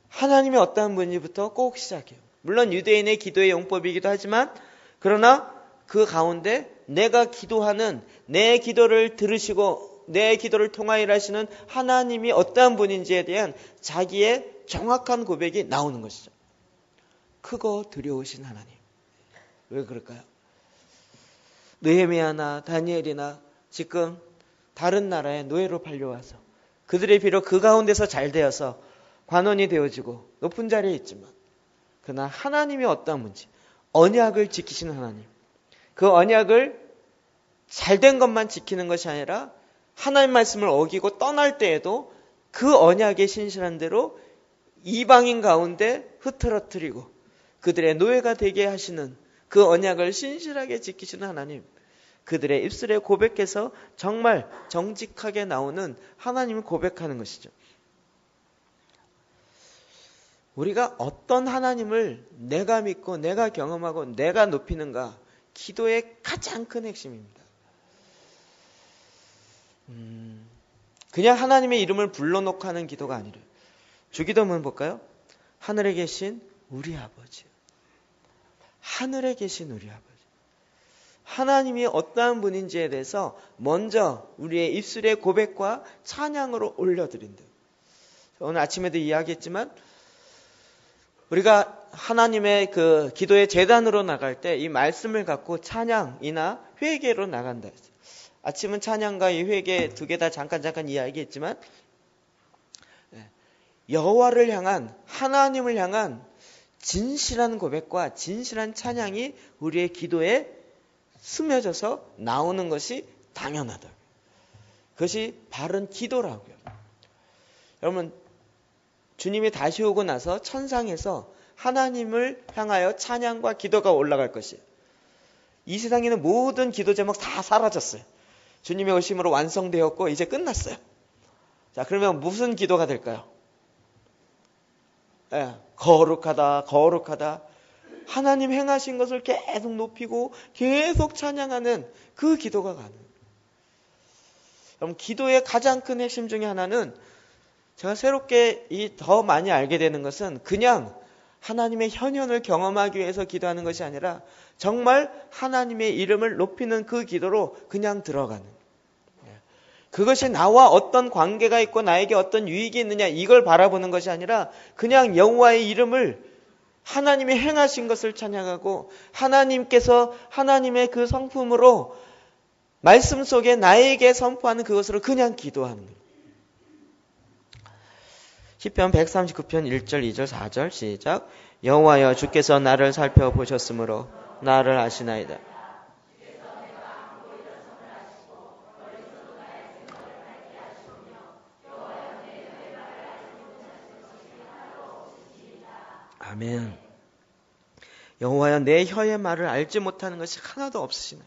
하나님이 어떠한 분인지부터 꼭 시작해요. 물론 유대인의 기도의 용법이기도 하지만 그러나 그 가운데 내가 기도하는 내 기도를 들으시고 내 기도를 통하여 일하시는 하나님이 어떠한 분인지에 대한 자기의 정확한 고백이 나오는 것이죠. 크고 두려우신 하나님. 왜 그럴까요? 느헤미야나 다니엘이나 지금 다른 나라에 노예로 팔려와서 그들의 비록 그 가운데서 잘 되어서 관원이 되어지고 높은 자리에 있지만 그러나 하나님이 어떠한 분인지 언약을 지키시는 하나님. 그 언약을 잘된 것만 지키는 것이 아니라 하나님 말씀을 어기고 떠날 때에도 그 언약에 신실한 대로 이방인 가운데 흐트러뜨리고 그들의 노예가 되게 하시는 그 언약을 신실하게 지키시는 하나님. 그들의 입술에 고백해서 정말 정직하게 나오는 하나님을 고백하는 것이죠. 우리가 어떤 하나님을 내가 믿고 내가 경험하고 내가 높이는가 기도의 가장 큰 핵심입니다. 그냥 하나님의 이름을 불러놓고 하는 기도가 아니라 주기도 한번 볼까요? 하늘에 계신 우리 아버지. 하늘에 계신 우리 아버지. 하나님이 어떠한 분인지에 대해서 먼저 우리의 입술의 고백과 찬양으로 올려드린다. 오늘 아침에도 이야기했지만 우리가 하나님의 그 기도의 제단으로 나갈 때 이 말씀을 갖고 찬양이나 회개로 나간다. 아침은 찬양과 이 회개 두 개 다 잠깐 이야기했지만 여호와를 향한 하나님을 향한 진실한 고백과 진실한 찬양이 우리의 기도에 스며져서 나오는 것이 당연하다. 그것이 바른 기도라고요. 여러분 주님이 다시 오고 나서 천상에서 하나님을 향하여 찬양과 기도가 올라갈 것이에요. 이 세상에 있는 모든 기도 제목 다 사라졌어요. 주님의 오심으로 완성되었고 이제 끝났어요. 자, 그러면 무슨 기도가 될까요? 거룩하다, 거룩하다. 하나님 행하신 것을 계속 높이고 계속 찬양하는 그 기도가 가능해요. 그럼 기도의 가장 큰 핵심 중에 하나는 제가 새롭게 더 많이 알게 되는 것은 그냥 하나님의 현현을 경험하기 위해서 기도하는 것이 아니라 정말 하나님의 이름을 높이는 그 기도로 그냥 들어가는. 그것이 나와 어떤 관계가 있고 나에게 어떤 유익이 있느냐 이걸 바라보는 것이 아니라 그냥 여호와의 이름을 하나님이 행하신 것을 찬양하고 하나님께서 하나님의 그 성품으로 말씀 속에 나에게 선포하는 그것으로 그냥 기도하는 거예요. 시편 139편 1절, 2절, 4절 시작. 여호와여 주께서 나를 살펴보셨으므로 나를 아시나이다. 아멘. 여호와여 내 혀의 말을 알지 못하는 것이 하나도 없으시네.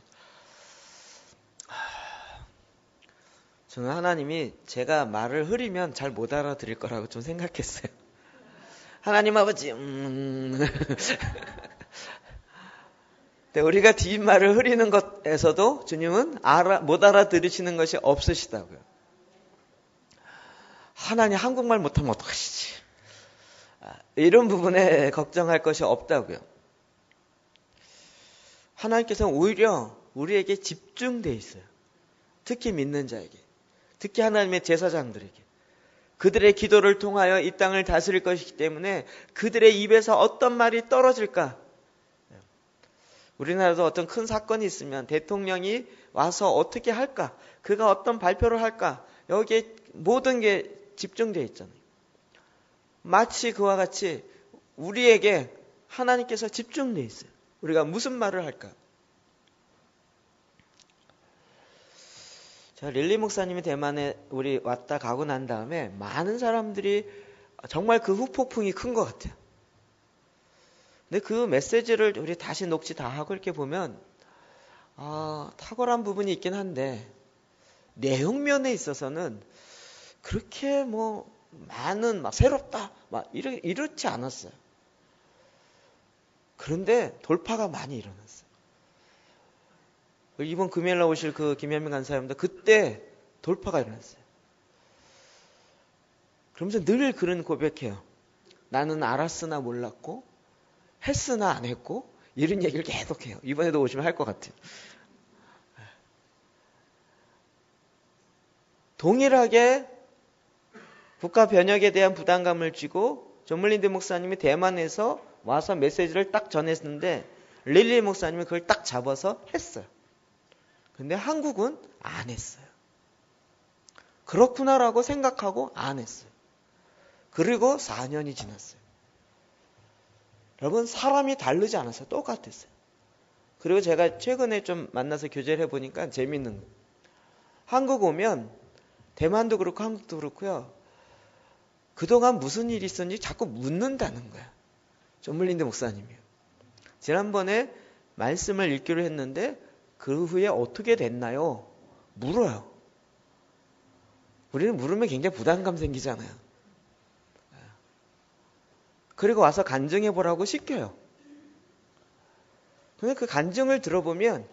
저는 하나님이 제가 말을 흐리면 잘 못 알아들을 거라고 좀 생각했어요. 하나님 아버지, 근데 우리가 뒷말을 흐리는 것에서도 주님은 못 알아들으시는 것이 없으시다고요. 하나님 한국말 못하면 어떡하시지? 이런 부분에 걱정할 것이 없다고요. 하나님께서는 오히려 우리에게 집중되어 있어요. 특히 믿는 자에게, 특히 하나님의 제사장들에게. 그들의 기도를 통하여 이 땅을 다스릴 것이기 때문에 그들의 입에서 어떤 말이 떨어질까? 우리나라도 어떤 큰 사건이 있으면 대통령이 와서 어떻게 할까? 그가 어떤 발표를 할까? 여기에 모든 게 집중되어 있잖아요. 마치 그와 같이 우리에게 하나님께서 집중되어 있어요. 우리가 무슨 말을 할까? 자, 릴리 목사님이 대만에 우리 왔다 가고 난 다음에 많은 사람들이 정말 그 후폭풍이 큰 것 같아요. 근데 그 메시지를 우리 다시 녹취 다 하고 이렇게 보면 탁월한 부분이 있긴 한데 내용면에 있어서는 그렇게 많은 새롭다 이렇지 않았어요. 그런데 돌파가 많이 일어났어요. 이번 금요일날 오실 그 김현민 간사님도 그때 돌파가 일어났어요. 그러면서 늘 그런 고백해요. 나는 알았으나 몰랐고 했으나 안 했고 이런 얘기를 계속해요. 이번에도 오시면 할 것 같아요. 동일하게 국가 변혁에 대한 부담감을 쥐고 존 물린드 목사님이 대만에서 와서 메시지를 딱 전했는데 릴리 목사님이 그걸 딱 잡아서 했어요. 근데 한국은 안 했어요. 그렇구나라고 생각하고 안 했어요. 그리고 4년이 지났어요. 여러분, 사람이 다르지 않았어요. 똑같았어요. 그리고 제가 최근에 좀 만나서 교제를 해보니까 재밌는 거예요. 한국 오면 대만도 그렇고 한국도 그렇고요. 그동안 무슨 일이 있었는지 자꾸 묻는다는 거야. 존 물린드 목사님이요. 지난번에 말씀을 읽기로 했는데 그 후에 어떻게 됐나요? 물어요. 우리는 물으면 굉장히 부담감 생기잖아요. 그리고 와서 간증해 보라고 시켜요. 근데 그 간증을 들어보면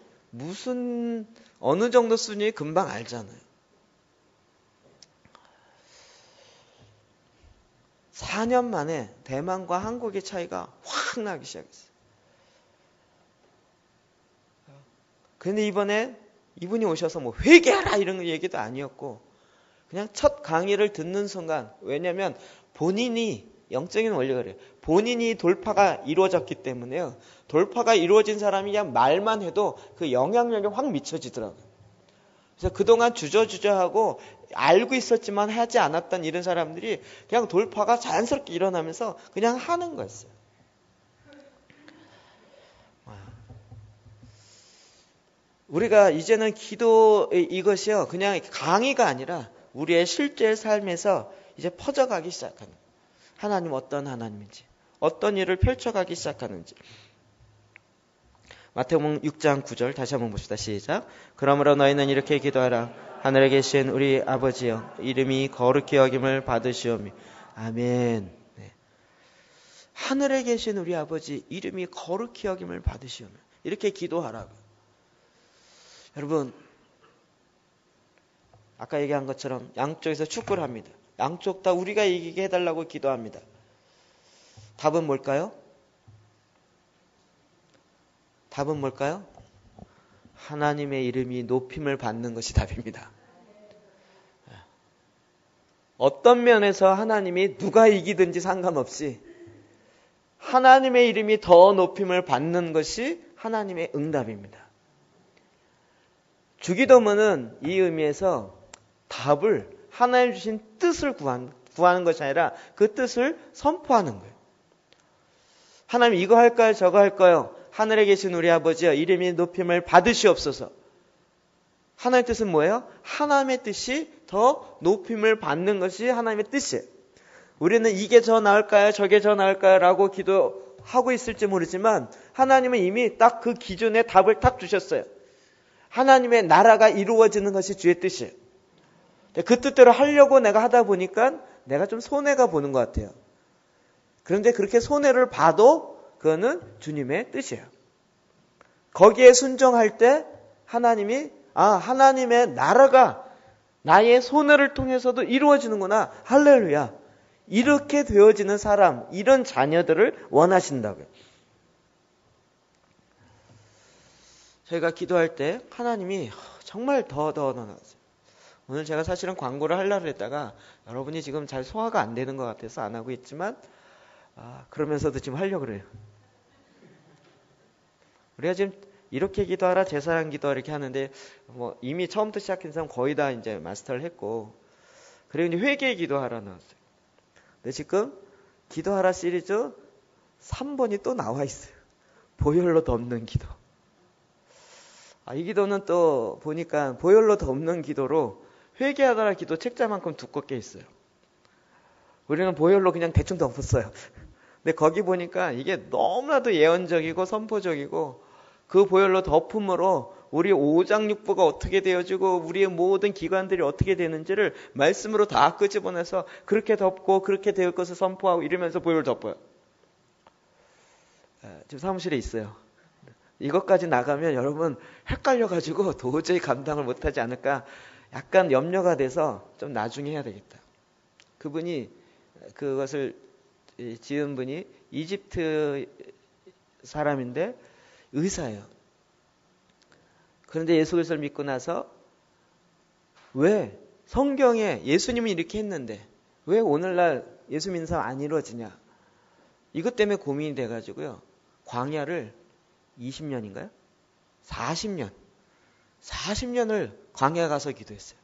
어느 정도 수준이 금방 알잖아요. 4년 만에 대만과 한국의 차이가 확 나기 시작했어요. 근데 이번에 이분이 오셔서 회개하라 이런 얘기도 아니었고 그냥 첫 강의를 듣는 순간, 왜냐하면 본인이 영적인 원리가 그래요. 본인이 돌파가 이루어졌기 때문에요. 돌파가 이루어진 사람이 그냥 말만 해도 그 영향력이 확 미쳐지더라고요. 그래서 그동안 주저주저하고 알고 있었지만 하지 않았던 이런 사람들이 그냥 돌파가 자연스럽게 일어나면서 그냥 하는 거였어요. 우리가 이제는 기도 이것이요 그냥 강의가 아니라 우리의 실제 삶에서 이제 퍼져가기 시작하는 거예요. 하나님 어떤 하나님인지, 어떤 일을 펼쳐가기 시작하는지. 마태복음 6장 9절 다시 한번 봅시다. 시작. 그러므로 너희는 이렇게 기도하라. 하늘에 계신 우리 아버지여, 이름이 거룩히 여김을 받으시오며. 아멘. 네. 하늘에 계신 우리 아버지, 이름이 거룩히 여김을 받으시오며. 이렇게 기도하라고. 여러분, 아까 얘기한 것처럼 양쪽에서 축구를 합니다. 양쪽 다 우리가 이기게 해달라고 기도합니다. 답은 뭘까요? 답은 뭘까요? 하나님의 이름이 높임을 받는 것이 답입니다. 어떤 면에서 하나님이 누가 이기든지 상관없이 하나님의 이름이 더 높임을 받는 것이 하나님의 응답입니다. 주기도문은 이 의미에서 답을 하나님 주신 뜻을 구하는 것이 아니라 그 뜻을 선포하는 거예요. 하나님 이거 할까요? 저거 할까요? 하늘에 계신 우리 아버지여 이름이 높임을 받으시옵소서. 하나님의 뜻은 뭐예요? 하나님의 뜻이 더 높임을 받는 것이 하나님의 뜻이에요. 우리는 이게 더 나을까요? 저게 더 나을까요? 라고 기도하고 있을지 모르지만 하나님은 이미 딱 그 기준에 답을 딱 주셨어요. 하나님의 나라가 이루어지는 것이 주의 뜻이에요. 그 뜻대로 하려고 내가 하다 보니까 내가 좀 손해가 보는 것 같아요. 그런데 그렇게 손해를 봐도 그거는 주님의 뜻이에요. 거기에 순종할 때 하나님이 하나님의 나라가 나의 손해를 통해서도 이루어지는구나. 할렐루야. 이렇게 되어지는 사람, 이런 자녀들을 원하신다고요. 저희가 기도할 때 하나님이 정말 더 나았어요. 오늘 제가 사실은 광고를 하려고 했다가 여러분이 지금 잘 소화가 안 되는 것 같아서 안 하고 있지만 그러면서도 지금 하려고 그래요. 우리가 지금 이렇게 기도하라, 제사랑 기도 이렇게 하는데 뭐 이미 처음부터 시작한 사람 거의 다 이제 마스터를 했고, 그리고 이제 회개 기도하라 나왔어요. 근데 지금 기도하라 시리즈 3번이 또 나와 있어요. 보혈로 덮는 기도. 이 기도는 또 보니까 보혈로 덮는 기도로 회개하더라 기도 책자만큼 두껍게 있어요. 우리는 보혈로 그냥 대충 덮었어요. 근데 거기 보니까 이게 너무나도 예언적이고 선포적이고 그 보혈로 덮음으로 우리 오장육부가 어떻게 되어지고 우리의 모든 기관들이 어떻게 되는지를 말씀으로 다 끄집어내서 그렇게 덮고 그렇게 될 것을 선포하고 이러면서 보혈을 덮어요. 지금 사무실에 있어요. 이것까지 나가면 여러분 헷갈려가지고 도저히 감당을 못하지 않을까 약간 염려가 돼서 좀 나중에 해야 되겠다. 그분이 그것을 지은 분이 이집트 사람인데 의사예요. 그런데 예수 그리스도를 믿고 나서 왜 성경에 예수님이 이렇게 했는데 왜 오늘날 예수 믿는 사람 안 이루어지냐. 이것 때문에 고민이 돼가지고요. 광야를 20년인가요? 40년을 광야 가서 기도했어요.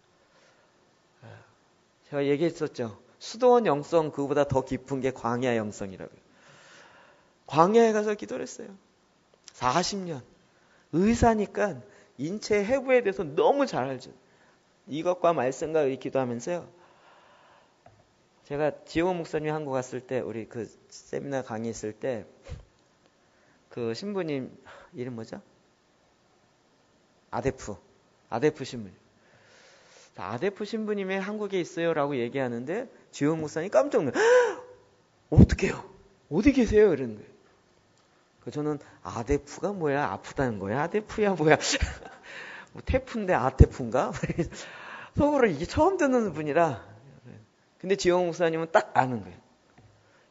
제가 얘기했었죠. 수도원 영성 그보다 더 깊은 게 광야 영성이라고요. 광야에 가서 기도를 했어요. 40년. 의사니까 인체 해부에 대해서 너무 잘 알죠. 이것과 말씀과 의 기도하면서요. 제가 지용훈 목사님 한국 갔을 때 우리 그 세미나 강의했을 때 그 신부님 이름 뭐죠? 아데프 신부님. 아데프 신부님이 한국에 있어요라고 얘기하는데 지용훈 목사님 깜짝 놀라요. 어떡해요? 어디 계세요? 이러는 거예요. 저는 아데프가 뭐야? 아프다는 거야? 아데프야 뭐야? 뭐 테프인데 아테프인가? 속으로 이게 처음 듣는 분이라. 근데 지용 목사님은 딱 아는 거예요.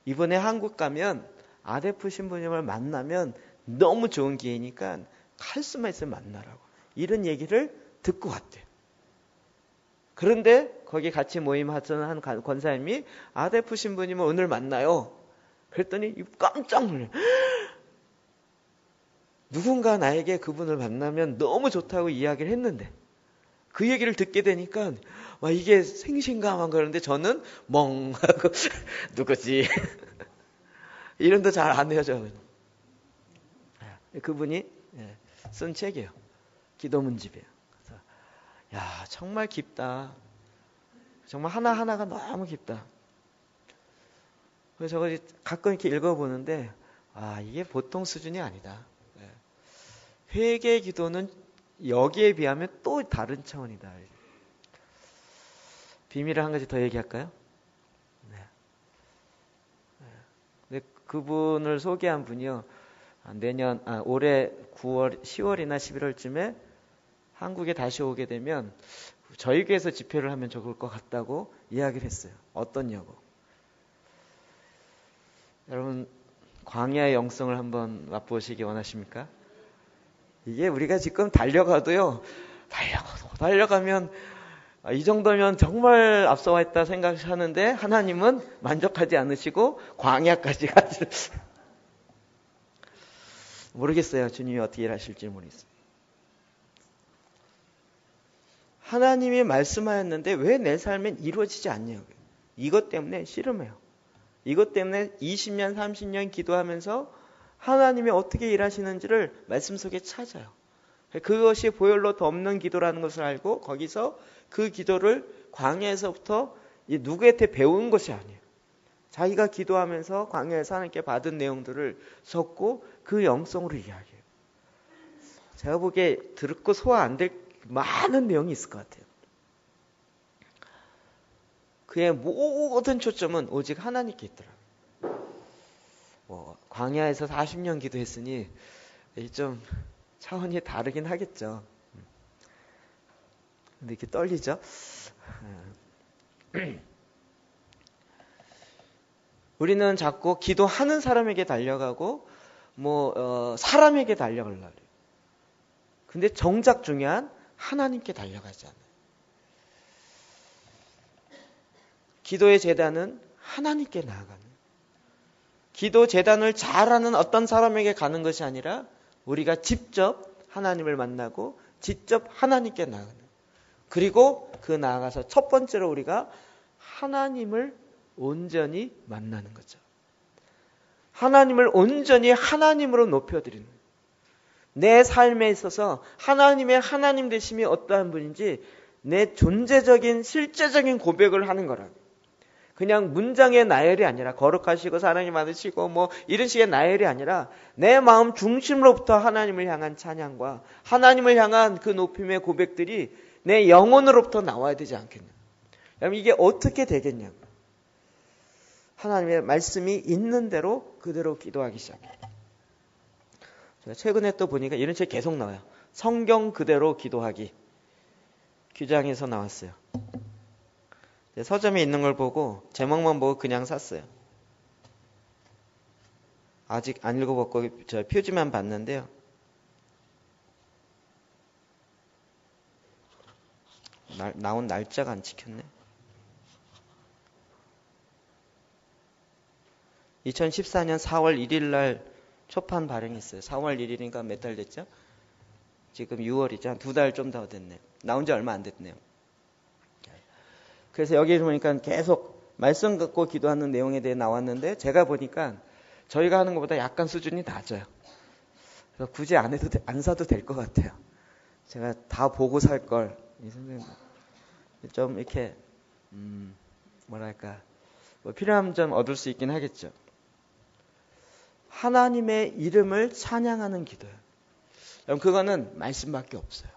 이번에 한국 가면 아데프 신부님을 만나면 너무 좋은 기회니까 갈 수만 있으면 만나라고. 이런 얘기를 듣고 왔대요. 그런데 거기 같이 모임 하던 한 권사님이 아데프 신부님을 오늘 만나요. 그랬더니 깜짝 놀라요. 누군가 나에게 그분을 만나면 너무 좋다고 이야기를 했는데 그 얘기를 듣게 되니까 이게 생신감한 거는데 저는 멍하고 누구지? 이름도 잘 안 외워져요. 그분이 쓴 책이에요. 기도문집이에요. 그래서 정말 깊다. 정말 하나하나가 너무 깊다. 그래서 저거 가끔 이렇게 읽어보는데 이게 보통 수준이 아니다. 회개 기도는 여기에 비하면 또 다른 차원이다. 비밀을 한 가지 더 얘기할까요? 네. 그분을 소개한 분이요. 올해 9월, 10월이나 11월쯤에 한국에 다시 오게 되면 저희 교회에서 집회를 하면 좋을 것 같다고 이야기를 했어요. 어떠냐고. 여러분 광야의 영성을 한번 맛보시기 원하십니까? 이게 우리가 지금 달려가도요. 달려가면 이 정도면 정말 앞서와 있다 생각하는데 하나님은 만족하지 않으시고 광야까지 가시는 모르겠어요. 주님이 어떻게 일하실지 모르겠어요. 하나님이 말씀하였는데 왜 내 삶엔 이루어지지 않냐고요. 이것 때문에 씨름해요. 이것 때문에 20년, 30년 기도하면서 하나님이 어떻게 일하시는지를 말씀 속에 찾아요. 그것이 보혈로 덮는 기도라는 것을 알고 거기서 그 기도를 광야에서부터 누구한테 배운 것이 아니에요. 자기가 기도하면서 광야에서 하나님께 받은 내용들을 섞고 그 영성으로 이야기해요. 제가 보기에 듣고 소화 안 될 많은 내용이 있을 것 같아요. 그의 모든 초점은 오직 하나님께 있더라고요. 광야에서 40년 기도했으니 좀 차원이 다르긴 하겠죠. 근데 이렇게 떨리죠? 우리는 자꾸 기도하는 사람에게 달려가고 사람에게 달려가려고 해요. 근데 정작 중요한 하나님께 달려가지 않아요. 기도의 제단은 하나님께 나아가는, 기도 제단을 잘하는 어떤 사람에게 가는 것이 아니라 우리가 직접 하나님을 만나고 직접 하나님께 나아가는, 그리고 그 나아가서 첫 번째로 우리가 하나님을 온전히 만나는 거죠. 하나님을 온전히 하나님으로 높여드리는, 내 삶에 있어서 하나님의 하나님 되심이 어떠한 분인지 내 존재적인 실제적인 고백을 하는 거라고. 그냥 문장의 나열이 아니라 거룩하시고 사랑이 많으시고 이런 식의 나열이 아니라 내 마음 중심으로부터 하나님을 향한 찬양과 하나님을 향한 그 높임의 고백들이 내 영혼으로부터 나와야 되지 않겠냐. 그럼 이게 어떻게 되겠냐고. 하나님의 말씀이 있는 대로 그대로 기도하기 시작해요. 제가 최근에 또 보니까 이런 책 계속 나와요. 성경 그대로 기도하기. 규장에서 나왔어요. 서점에 있는 걸 보고 제목만 보고 그냥 샀어요. 아직 안 읽어봤고 저 표지만 봤는데요. 나온 날짜가 안 찍혔네. 2014년 4월 1일 날 초판 발행했어요. 4월 1일이니까 몇 달 됐죠? 지금 6월이죠. 한 2달 좀 더 됐네요. 나온 지 얼마 안 됐네요. 그래서 여기 보니까 계속 말씀 갖고 기도하는 내용에 대해 나왔는데 제가 보니까 저희가 하는 것보다 약간 수준이 낮아요. 그래서 굳이 안 사도 될 것 같아요. 제가 다 보고 살 걸. 이 생각이 좀 이렇게 필요하면 좀 얻을 수 있긴 하겠죠. 하나님의 이름을 찬양하는 기도예요. 그럼 그거는 말씀밖에 없어요.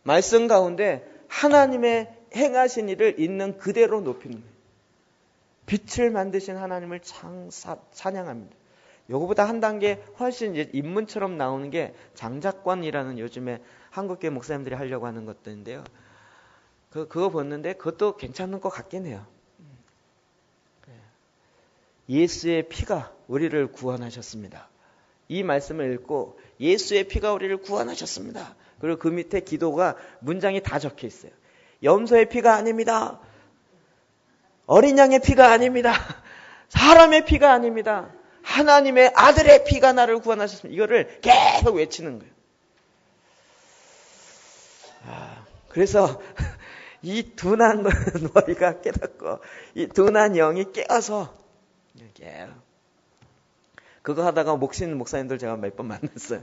말씀 가운데 하나님의 행하신 일을 있는 그대로 높이는 거예요. 빛을 만드신 하나님을 찬양합니다. 요거보다 한 단계 훨씬 이제 입문처럼 나오는 게 장작권이라는 요즘에 한국계 목사님들이 하려고 하는 것들인데요. 그거 봤는데 그것도 괜찮은 것 같긴 해요. 예수의 피가 우리를 구원하셨습니다. 이 말씀을 읽고 예수의 피가 우리를 구원하셨습니다. 그리고 그 밑에 기도가 문장이 다 적혀 있어요. 염소의 피가 아닙니다. 어린 양의 피가 아닙니다. 사람의 피가 아닙니다. 하나님의 아들의 피가 나를 구원하셨습니다. 이거를 계속 외치는 거예요. 그래서 이 둔한 머리가 깨닫고 이 둔한 영이 깨어서 이렇게 그거 하다가 목신 목사님들 제가 몇 번 만났어요.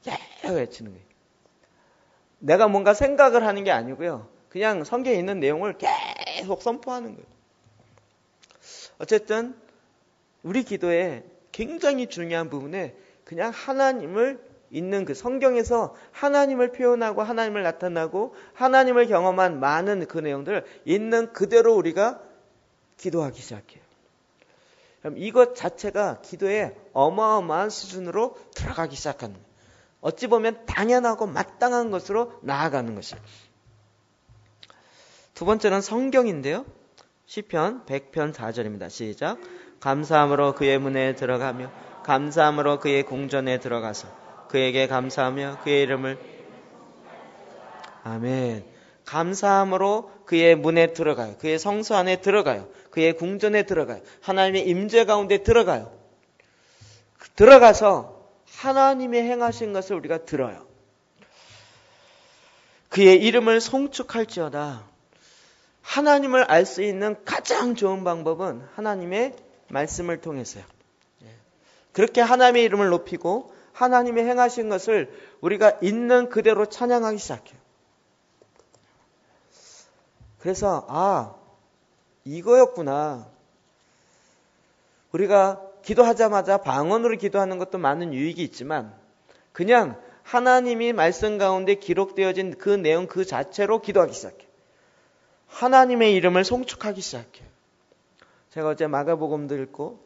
계속 외치는 거예요. 내가 뭔가 생각을 하는 게 아니고요. 그냥 성경에 있는 내용을 계속 선포하는 거예요. 어쨌든 우리 기도에 굉장히 중요한 부분에 그냥 하나님을 있는 그 성경에서 하나님을 표현하고 하나님을 나타나고 하나님을 경험한 많은 그 내용들을 있는 그대로 우리가 기도하기 시작해요. 그럼 이것 자체가 기도에 어마어마한 수준으로 들어가기 시작하는 거예요. 어찌 보면 당연하고 마땅한 것으로 나아가는 것이에요. 두 번째는 성경인데요. 시편 100편 4절입니다. 시작. 감사함으로 그의 문에 들어가며 감사함으로 그의 궁전에 들어가서 그에게 감사하며 그의 이름을 아멘. 감사함으로 그의 문에 들어가요. 그의 성소 안에 들어가요. 그의 궁전에 들어가요. 하나님의 임재 가운데 들어가요. 들어가서 하나님의 행하신 것을 우리가 들어요. 그의 이름을 송축할지어다. 하나님을 알 수 있는 가장 좋은 방법은 하나님의 말씀을 통해서요. 그렇게 하나님의 이름을 높이고 하나님이 행하신 것을 우리가 있는 그대로 찬양하기 시작해요. 그래서 이거였구나. 우리가 기도하자마자 방언으로 기도하는 것도 많은 유익이 있지만 그냥 하나님이 말씀 가운데 기록되어진 그 내용 그 자체로 기도하기 시작해요. 하나님의 이름을 송축하기 시작해요. 제가 어제 마가복음도 읽고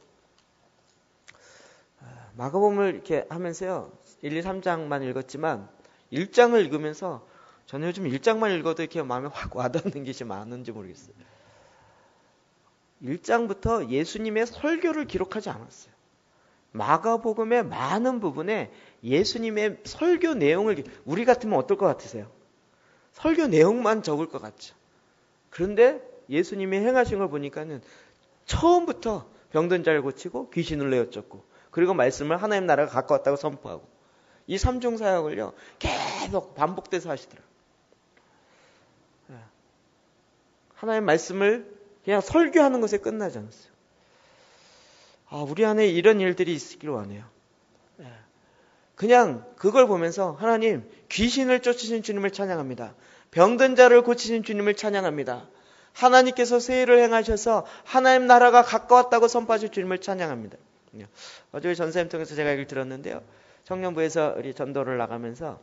마가복음을 이렇게 하면서요. 1, 2, 3장만 읽었지만 1장을 읽으면서 저는 요즘 1장만 읽어도 이렇게 마음에 확 와닿는 것이 많은지 모르겠어요. 1장부터 예수님의 설교를 기록하지 않았어요. 마가복음의 많은 부분에 예수님의 설교 내용을 우리 같으면 어떨 것 같으세요? 설교 내용만 적을 것 같죠. 그런데 예수님이 행하신 걸 보니까는 처음부터 병든 자를 고치고 귀신을 내어쫓고 그리고 말씀을 하나님 나라가 가까웠다고 선포하고 이 3중 사역을요 계속 반복돼서 하시더라고요. 하나님 말씀을 그냥 설교하는 것에 끝나지 않았어요. 우리 안에 이런 일들이 있기를 원해요. 그냥 그걸 보면서 하나님 귀신을 쫓으신 주님을 찬양합니다. 병든 자를 고치신 주님을 찬양합니다. 하나님께서 세일을 행하셔서 하나님 나라가 가까웠다고 선포하신 주님을 찬양합니다. 어제 전사님 통해서 제가 얘기를 들었는데요. 청년부에서 우리 전도를 나가면서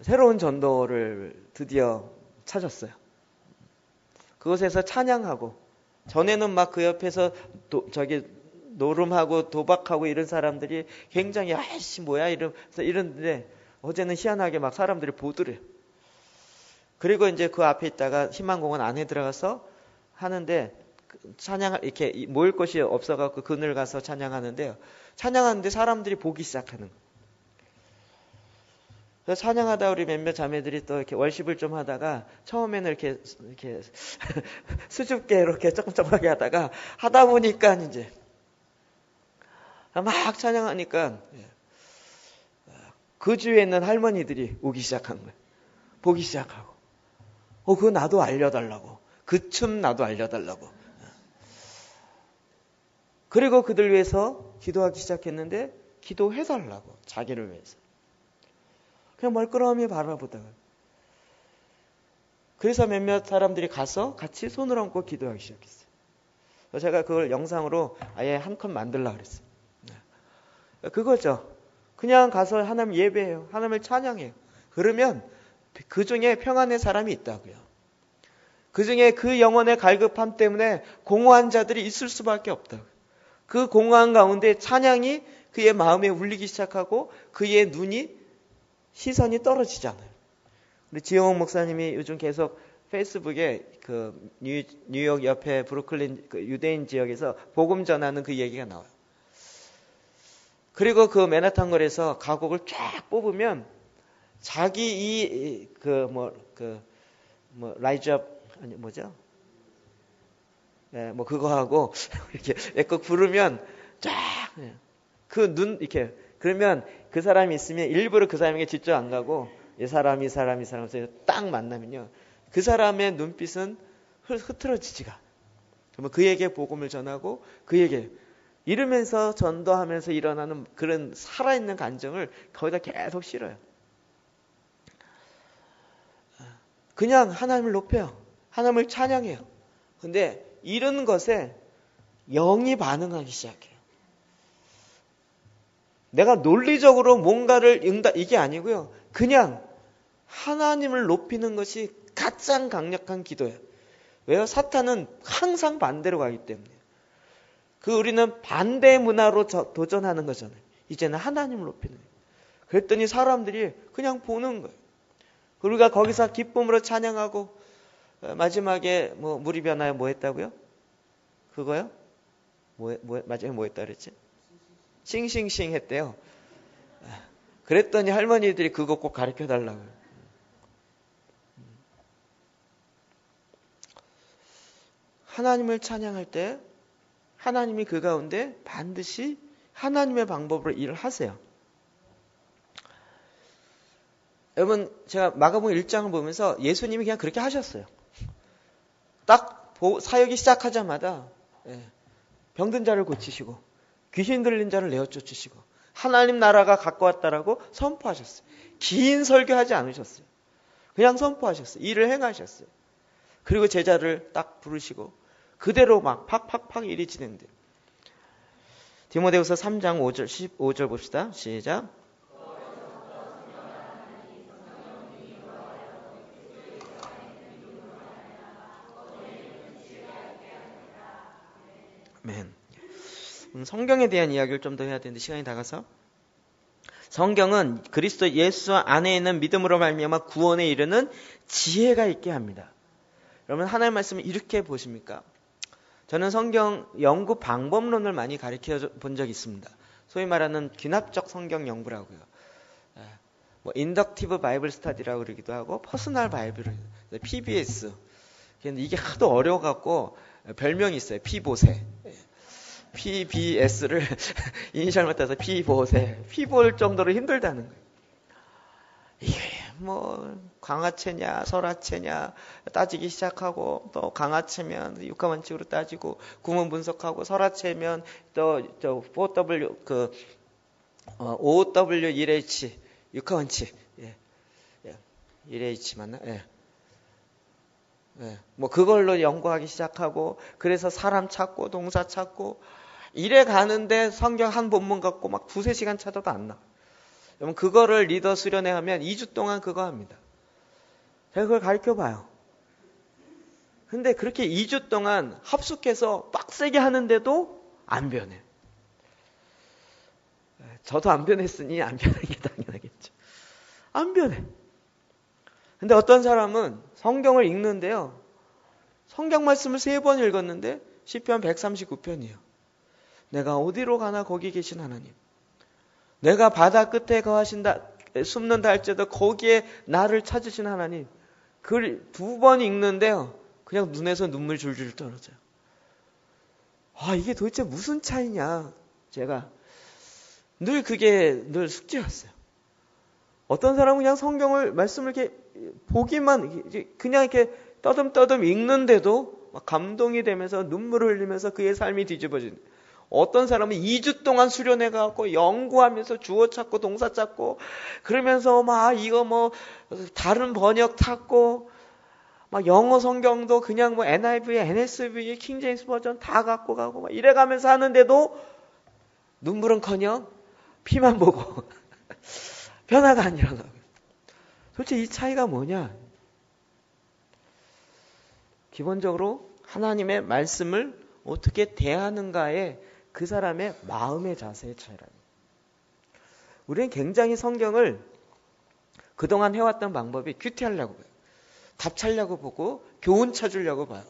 새로운 전도를 드디어 찾았어요. 그곳에서 찬양하고 전에는 막 그 옆에서 노름하고 도박하고 이런 사람들이 굉장히 아이씨 뭐야 이러는데 어제는 희한하게 막 사람들이 보더래요. 그리고 이제 그 앞에 있다가 희망공원 안에 들어가서 하는데 찬양 이렇게 모일 곳이 없어갖고 그늘 가서 찬양하는데요. 찬양하는데 사람들이 보기 시작하는 거예요. 그래서 찬양하다 우리 몇몇 자매들이 또 이렇게 월십을 좀 하다가 처음에는 이렇게 수줍게 이렇게 조금조금하게 하다 보니까 이제 막 찬양하니까 그 주위에 있는 할머니들이 오기 시작한 거예요. 보기 시작하고 그거 나도 알려달라고 그 춤 나도 알려달라고 그리고 그들 위해서 기도하기 시작했는데 기도해달라고 자기를 위해서 그냥 멀끄러미 바라보다가 그래서 몇몇 사람들이 가서 같이 손을 얹고 기도하기 시작했어요. 제가 그걸 영상으로 아예 한 컷 만들려고 그랬어요. 그거죠. 그냥 가서 하나님 예배해요. 하나님을 찬양해요. 그러면 그 중에 평안의 사람이 있다고요. 그 중에 그 영혼의 갈급함 때문에 공허한 자들이 있을 수밖에 없다고요. 그 공허한 가운데 찬양이 그의 마음에 울리기 시작하고 그의 시선이 떨어지잖아요. 우리 지영옥 목사님이 요즘 계속 페이스북에 그 뉴욕 옆에 브루클린 그 유대인 지역에서 복음 전하는 그 얘기가 나와요. 그리고 그 맨하탄 거리에서 가곡을 쫙 뽑으면 자기 라이즈업 아니 뭐죠? 뭐 그거 하고 이렇게 애껏 부르면 쫙 그 눈 이렇게 그러면 그 사람이 있으면 일부러 그 사람에게 직접 안 가고 이 사람 딱 만나면요 그 사람의 눈빛은 흐트러지지가. 그러면 그에게 복음을 전하고 그에게 이러면서 전도하면서 일어나는 그런 살아있는 감정을 거기다 계속 실어요. 그냥 하나님을 높여요. 하나님을 찬양해요. 근데 이런 것에 영이 반응하기 시작해요. 내가 논리적으로 뭔가를 읽다 이게 아니고요. 그냥 하나님을 높이는 것이 가장 강력한 기도예요. 왜요? 사탄은 항상 반대로 가기 때문에. 우리는 반대 문화로 도전하는 거잖아요. 이제는 하나님을 높이는 거예요. 그랬더니 사람들이 그냥 보는 거예요. 우리가 거기서 기쁨으로 찬양하고 마지막에 물이 변하여 뭐 했다고요? 그거요? 마지막에 뭐 했다 그랬지? 싱싱싱 했대요. 그랬더니 할머니들이 그거 꼭 가르쳐 달라고요. 하나님을 찬양할 때 하나님이 그 가운데 반드시 하나님의 방법으로 일을 하세요. 여러분 제가 마가복음 1장을 보면서 예수님이 그냥 그렇게 하셨어요. 딱 사역이 시작하자마자 병든 자를 고치시고 귀신 들린 자를 내어 쫓으시고 하나님 나라가 가까웠다라고 선포하셨어요. 긴 설교하지 않으셨어요. 그냥 선포하셨어요. 일을 행하셨어요. 그리고 제자를 딱 부르시고 그대로 막 팍팍팍 일이 진행돼요. 디모데후서 3장 5절 15절 봅시다. 시작. 아멘. 성경에 대한 이야기를 좀 더 해야 되는데 시간이 다 가서 성경은 그리스도 예수 안에 있는 믿음으로 말미암아 구원에 이르는 지혜가 있게 합니다. 여러분 하나님의 말씀을 이렇게 보십니까? 저는 성경 연구 방법론을 많이 가르쳐 본 적이 있습니다. 소위 말하는 귀납적 성경 연구라고요. 뭐 인덕티브 바이블 스터디라고 그러기도 하고 퍼스널 바이블 PBS. 근데 이게 하도 어려워갖고 별명이 있어요. 피보세. PBS를 이니셜 맡아서 피보세. 피볼 정도로 힘들다는 거예요. 이게 뭐 강화체냐 설화체냐 따지기 시작하고 또 강화체면 육하원칙으로 따지고 구문 분석하고 설화체면 또 4W 그 OW 1H 육하원칙 1H 맞나? 예. 뭐 그걸로 연구하기 시작하고 그래서 사람 찾고 동사 찾고 이래 가는데 성경 한 본문 갖고 막 2-3시간 찾아도 안 나와. 여러분 그거를 리더 수련회 하면 2주 동안 그거 합니다. 제가 그걸 가르쳐봐요. 근데 그렇게 2주 동안 합숙해서 빡세게 하는데도 안 변해. 저도 안 변했으니 안 변하는 게 당연하겠죠. 안 변해. 근데 어떤 사람은 성경을 읽는데요. 성경 말씀을 3번 읽었는데 시편 139편이에요. 내가 어디로 가나 거기 계신 하나님. 내가 바다 끝에 거하신다, 숨는다 할지라도 거기에 나를 찾으신 하나님. 그걸 2번 읽는데요. 그냥 눈에서 눈물 줄줄 떨어져요. 이게 도대체 무슨 차이냐. 제가 늘 그게 늘 숙제였어요. 어떤 사람은 그냥 성경을 말씀을 이렇게 보기만 그냥 이렇게 떠듬떠듬 읽는데도 막 감동이 되면서 눈물을 흘리면서 그의 삶이 뒤집어지는. 어떤 사람은 2주 동안 수련해갖고 연구하면서 주어 찾고 동사 찾고 그러면서 막 이거 뭐 다른 번역 찾고 막 영어 성경도 그냥 뭐 NIV, NSV, 킹제임스 버전 다 갖고 가고 막 이래가면서 하는데도 눈물은커녕 피만 보고 변화가 안 일어나고. 도대체 이 차이가 뭐냐? 기본적으로 하나님의 말씀을 어떻게 대하는가에 그 사람의 마음의 자세의 차이라는 거예요. 우리는 굉장히 성경을 그동안 해왔던 방법이 큐티하려고 봐요. 답 찾려고 보고 교훈 찾으려고 봐요.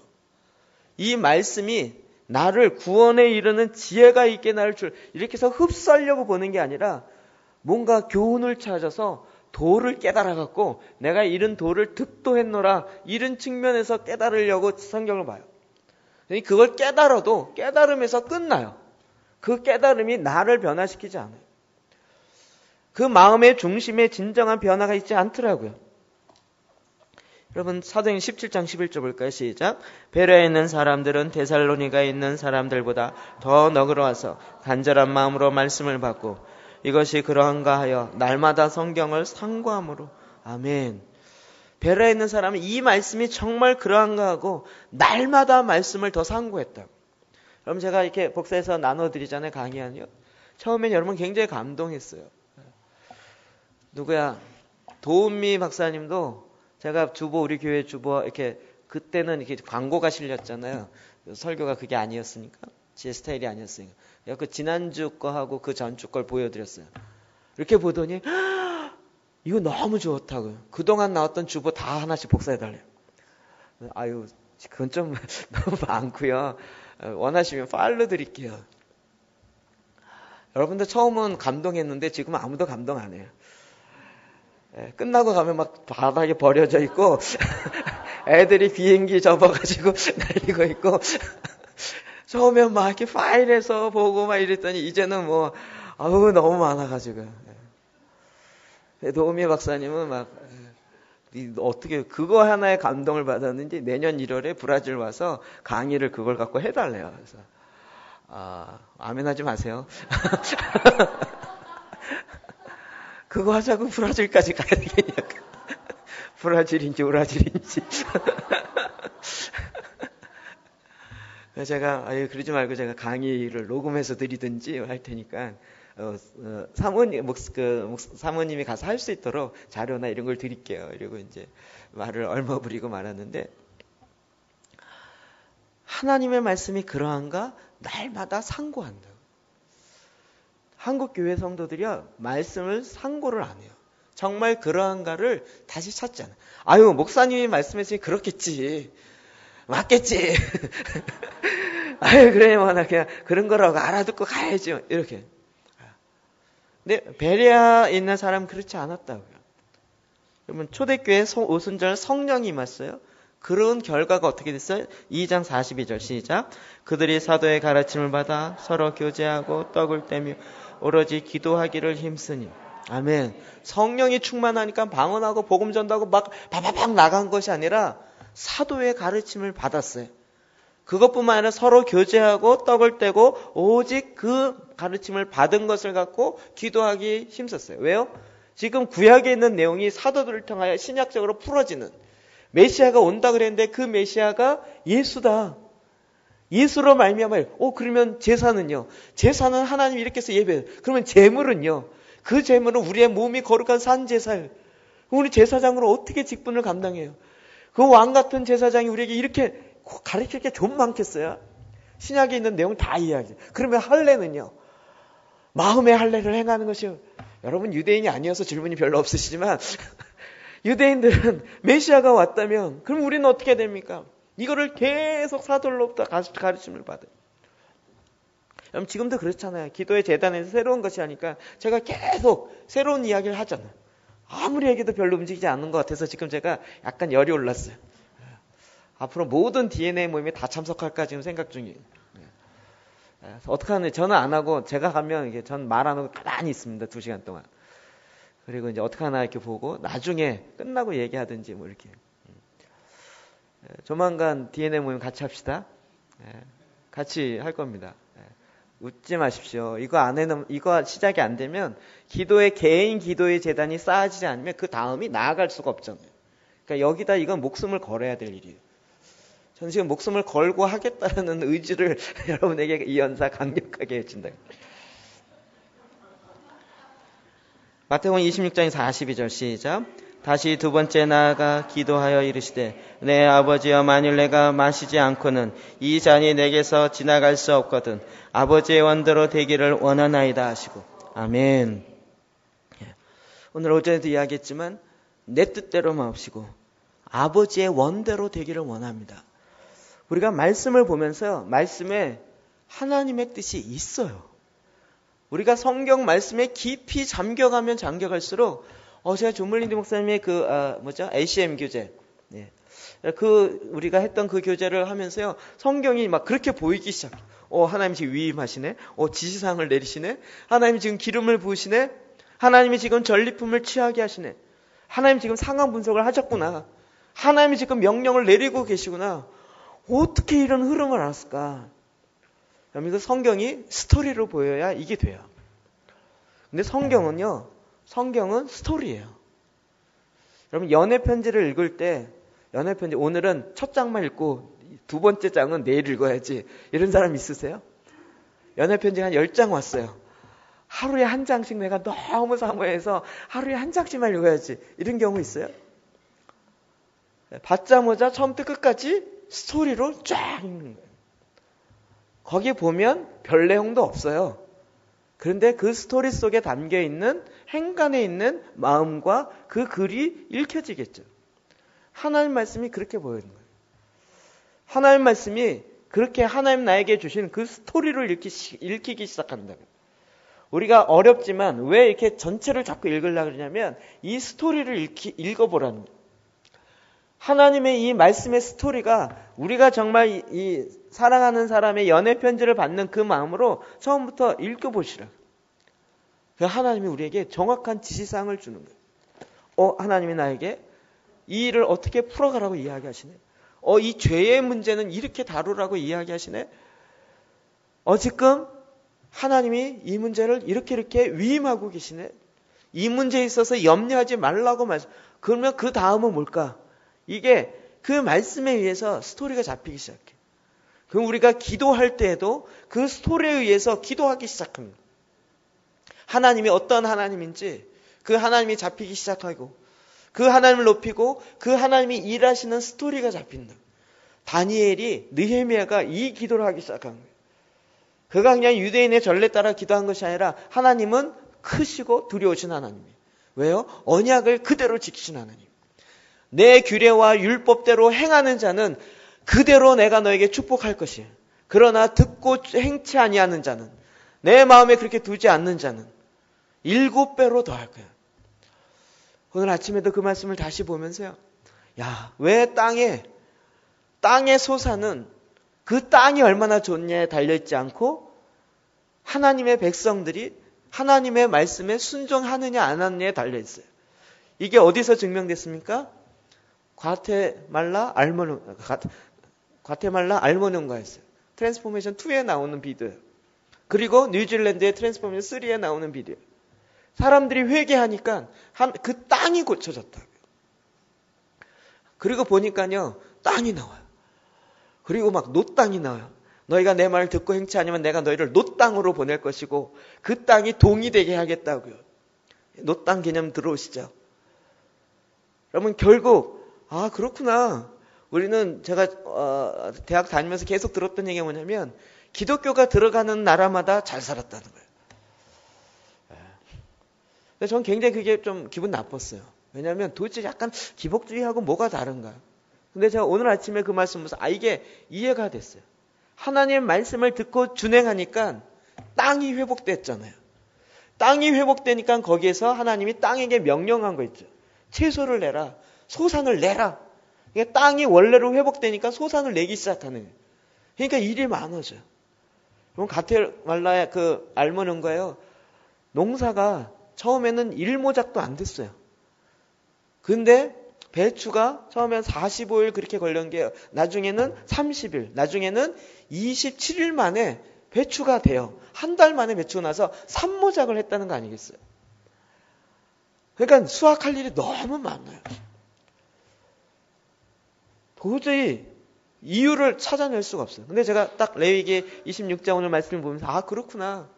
이 말씀이 나를 구원에 이르는 지혜가 있게 나를 이렇게 해서 흡수하려고 보는 게 아니라 뭔가 교훈을 찾아서 도를 깨달아갖고 내가 이런 도를 득도했노라 이런 측면에서 깨달으려고 성경을 봐요. 그걸 깨달아도 깨달음에서 끝나요. 그 깨달음이 나를 변화시키지 않아요. 그 마음의 중심에 진정한 변화가 있지 않더라고요. 여러분 사도행 17장 11절 볼까요? 시작. 베레아에 있는 사람들은 데살로니가에 있는 사람들보다 더 너그러워서 간절한 마음으로 말씀을 받고 이것이 그러한가 하여 날마다 성경을 상고함으로. 아멘. 베레아에 있는 사람은 이 말씀이 정말 그러한가 하고 날마다 말씀을 더 상고했다. 그럼 제가 이렇게 복사해서 나눠드리잖아요. 강의하는요. 처음엔 여러분 굉장히 감동했어요. 누구야? 도은미 박사님도 제가 주보 우리 교회 주보 이렇게 그때는 이렇게 광고가 실렸잖아요. 설교가 그게 아니었으니까 제 스타일이 아니었으니까. 그 지난주 거하고 그 전주 걸 보여드렸어요. 이렇게 보더니 이거 너무 좋다고요. 그동안 나왔던 주보 다 하나씩 복사해달래요. 아유 그건 좀 너무 많고요. 원하시면 파일로 드릴게요. 여러분들 처음은 감동했는데 지금은 아무도 감동 안 해요. 끝나고 가면 막 바닥에 버려져 있고 애들이 비행기 접어가지고 날리고 있고 처음엔 막 이렇게 파일에서 보고 막 이랬더니 이제는 뭐 너무 많아가지고. 도우미 박사님은 막 어떻게 그거 하나에 감동을 받았는지 내년 1월에 브라질 와서 강의를 그걸 갖고 해달래요. 그래서 아멘 하지 마세요. 그거 하자고 브라질까지 가야 되겠냐고. 브라질인지 오라질인지. 제가 그러지 말고 제가 강의를 녹음해서 드리든지 할 테니까 사모님이 가서 할 수 있도록 자료나 이런 걸 드릴게요. 이러고 이제 말을 얼머부리고 말았는데, 하나님의 말씀이 그러한가? 날마다 상고한다고. 한국 교회 성도들이요, 말씀을 상고를 안 해요. 정말 그러한가를 다시 찾잖아요. 목사님이 말씀했으니 그렇겠지. 맞겠지. 그래, 나 그냥 그런 거라고 알아듣고 가야죠. 이렇게. 근데 베레아에 있는 사람은 그렇지 않았다고요. 여러분, 초대교회 오순절 성령이 임했어요. 그런 결과가 어떻게 됐어요? 2장 42절 시작. 그들이 사도의 가르침을 받아 서로 교제하고 떡을 떼며 오로지 기도하기를 힘쓰니. 아멘. 성령이 충만하니까 방언하고 복음 전도하고 막 바바박 나간 것이 아니라 사도의 가르침을 받았어요. 그것뿐만 아니라 서로 교제하고 떡을 떼고 오직 그 가르침을 받은 것을 갖고 기도하기 힘썼어요. 왜요? 지금 구약에 있는 내용이 사도들을 통하여 신약적으로 풀어지는, 메시아가 온다 그랬는데 그 메시아가 예수다. 예수로 말미암아. 그러면 제사는요? 제사는 하나님 이렇게 해서 예배해요. 그러면 제물은요? 그 제물은 우리의 몸이 거룩한 산 제사예요. 우리 제사장으로 어떻게 직분을 감당해요? 그 왕 같은 제사장이 우리에게 이렇게 가르칠 게 좀 많겠어요? 신약에 있는 내용 다 이야기해요. 그러면 할례는요? 마음의 할례를 행하는 것이요. 여러분 유대인이 아니어서 질문이 별로 없으시지만 유대인들은 메시아가 왔다면 그럼 우리는 어떻게 됩니까? 이거를 계속 사도로부터 가르침을 받아요. 여러분 지금도 그렇잖아요. 기도의 재단에서 새로운 것이 하니까 제가 계속 새로운 이야기를 하잖아요. 아무리 얘기도 별로 움직이지 않는 것 같아서 지금 제가 약간 열이 올랐어요. 앞으로 모든 DNA 모임에 다 참석할까 지금 생각 중이에요. 어떡하냐. 저는 안 하고 제가 가면 이게 전 말 안 하고 가만히 있습니다. 2시간 동안. 그리고 이제 어떡하나 이렇게 보고 나중에 끝나고 얘기하든지 뭐 이렇게. 조만간 DNA 모임 같이 합시다. 같이 할 겁니다. 웃지 마십시오. 이거 시작이 안 되면 개인 기도의 재단이 쌓아지지 않으면 그 다음이 나아갈 수가 없잖아요. 그러니까 여기다 이건 목숨을 걸어야 될 일이에요. 저는 지금 목숨을 걸고 하겠다는 의지를 여러분에게 이 연사 강력하게 해준다. 마태복음 26장 42절 시작. 다시 두 번째 나아가 기도하여 이르시되 내 아버지여 만일 내가 마시지 않고는 이 잔이 내게서 지나갈 수 없거든 아버지의 원대로 되기를 원하나이다 하시고. 아멘. 오늘 오전에도 이야기했지만 내 뜻대로만 없이고 아버지의 원대로 되기를 원합니다. 우리가 말씀을 보면서요, 말씀에 하나님의 뜻이 있어요. 우리가 성경 말씀에 깊이 잠겨가면 잠겨갈수록 제가 존물린디 목사님의 ACM 교재, 우리가 했던 그 교재를 하면서요, 성경이 막 그렇게 보이기 시작. 하나님이 지금 위임하시네. 지시사항을 내리시네. 하나님이 지금 기름을 부으시네. 하나님이 지금 전리품을 취하게 하시네. 하나님 지금 상황 분석을 하셨구나. 하나님이 지금 명령을 내리고 계시구나. 어떻게 이런 흐름을 알았을까? 그러면서 성경이 스토리로 보여야 이게 돼요. 근데 성경은 스토리예요. 여러분 연애 편지를 읽을 때 오늘은 첫 장만 읽고 두 번째 장은 내일 읽어야지 이런 사람 있으세요? 연애 편지가 한 10장 왔어요. 하루에 한 장씩 내가 너무 사모해서 하루에 한 장씩만 읽어야지 이런 경우 있어요? 받자마자 처음부터 끝까지 스토리로 쫙 읽는 거예요. 거기 보면 별 내용도 없어요. 그런데 그 스토리 속에 담겨있는 행간에 있는 마음과 그 글이 읽혀지겠죠. 하나님 말씀이 그렇게 보이는 거예요. 하나님 말씀이 그렇게 하나님 나에게 주신 그 스토리를 읽히기 시작한다. 우리가 어렵지만 왜 이렇게 전체를 자꾸 읽으려고 그러냐면 이 스토리를 읽어보라는 거예요. 하나님의 이 말씀의 스토리가 우리가 정말 이 사랑하는 사람의 연애 편지를 받는 그 마음으로 처음부터 읽어보시라. 하나님이 우리에게 정확한 지시사항을 주는 거예요. 하나님이 나에게 이 일을 어떻게 풀어가라고 이야기하시네. 이 죄의 문제는 이렇게 다루라고 이야기하시네. 지금 하나님이 이 문제를 이렇게 위임하고 계시네. 이 문제에 있어서 염려하지 말라고 말씀. 그러면 그 다음은 뭘까? 이게 그 말씀에 의해서 스토리가 잡히기 시작해. 그럼 우리가 기도할 때에도 그 스토리에 의해서 기도하기 시작합니다. 하나님이 어떤 하나님인지 그 하나님이 잡히기 시작하고 그 하나님을 높이고 그 하나님이 일하시는 스토리가 잡힌다. 다니엘이 느헤미야가 이 기도를 하기 시작한 거예요. 그가 그냥 유대인의 전례 따라 기도한 것이 아니라 하나님은 크시고 두려우신 하나님이에요. 왜요? 언약을 그대로 지키신 하나님. 내 규례와 율법대로 행하는 자는 그대로 내가 너에게 축복할 것이에요. 그러나 듣고 행치 아니하는 자는, 내 마음에 그렇게 두지 않는 자는 7배로 더할 거예요. 오늘 아침에도 그 말씀을 다시 보면서요. 야, 왜 땅의 소사는 그 땅이 얼마나 좋냐에 달려있지 않고 하나님의 백성들이 하나님의 말씀에 순종하느냐 안 하느냐에 달려있어요. 이게 어디서 증명됐습니까? 과테말라 알모늄가였어요. 트랜스포메이션 2에 나오는 비디오예요. 그리고 뉴질랜드의 트랜스포메이션 3에 나오는 비디오. 사람들이 회개하니까 그 땅이 고쳐졌다고요. 그리고 보니까요, 땅이 나와요. 그리고 막 노땅이 나와요. 너희가 내 말을 듣고 행치 아니면 내가 너희를 노땅으로 보낼 것이고 그 땅이 동이 되게 하겠다고요. 노땅 개념 들어오시죠? 여러분 결국 그렇구나. 우리는 제가 대학 다니면서 계속 들었던 얘기가 뭐냐면 기독교가 들어가는 나라마다 잘 살았다는 거예요. 근데 저는 굉장히 그게 좀 기분 나빴어요. 왜냐하면 도대체 약간 기복주의하고 뭐가 다른가. 근데 제가 오늘 아침에 그 말씀 보면서 이게 이해가 됐어요. 하나님의 말씀을 듣고 준행하니까 땅이 회복됐잖아요. 땅이 회복되니까 거기에서 하나님이 땅에게 명령한 거 있죠. 채소를 내라. 소산을 내라. 그러니까 땅이 원래로 회복되니까 소산을 내기 시작하는 거예요. 그러니까 일이 많아져요. 그럼 가테말라의 그 알모늄가요. 농사가 처음에는 일모작도 안 됐어요. 근데 배추가 처음엔 45일 그렇게 걸린 게 나중에는 30일, 나중에는 27일 만에 배추가 돼요. 한 달 만에 배추가 나서 3모작을 했다는 거 아니겠어요? 그러니까 수확할 일이 너무 많아요. 도저히 이유를 찾아낼 수가 없어요. 근데 제가 딱 레위기 26장 오늘 말씀을 보면서 그렇구나.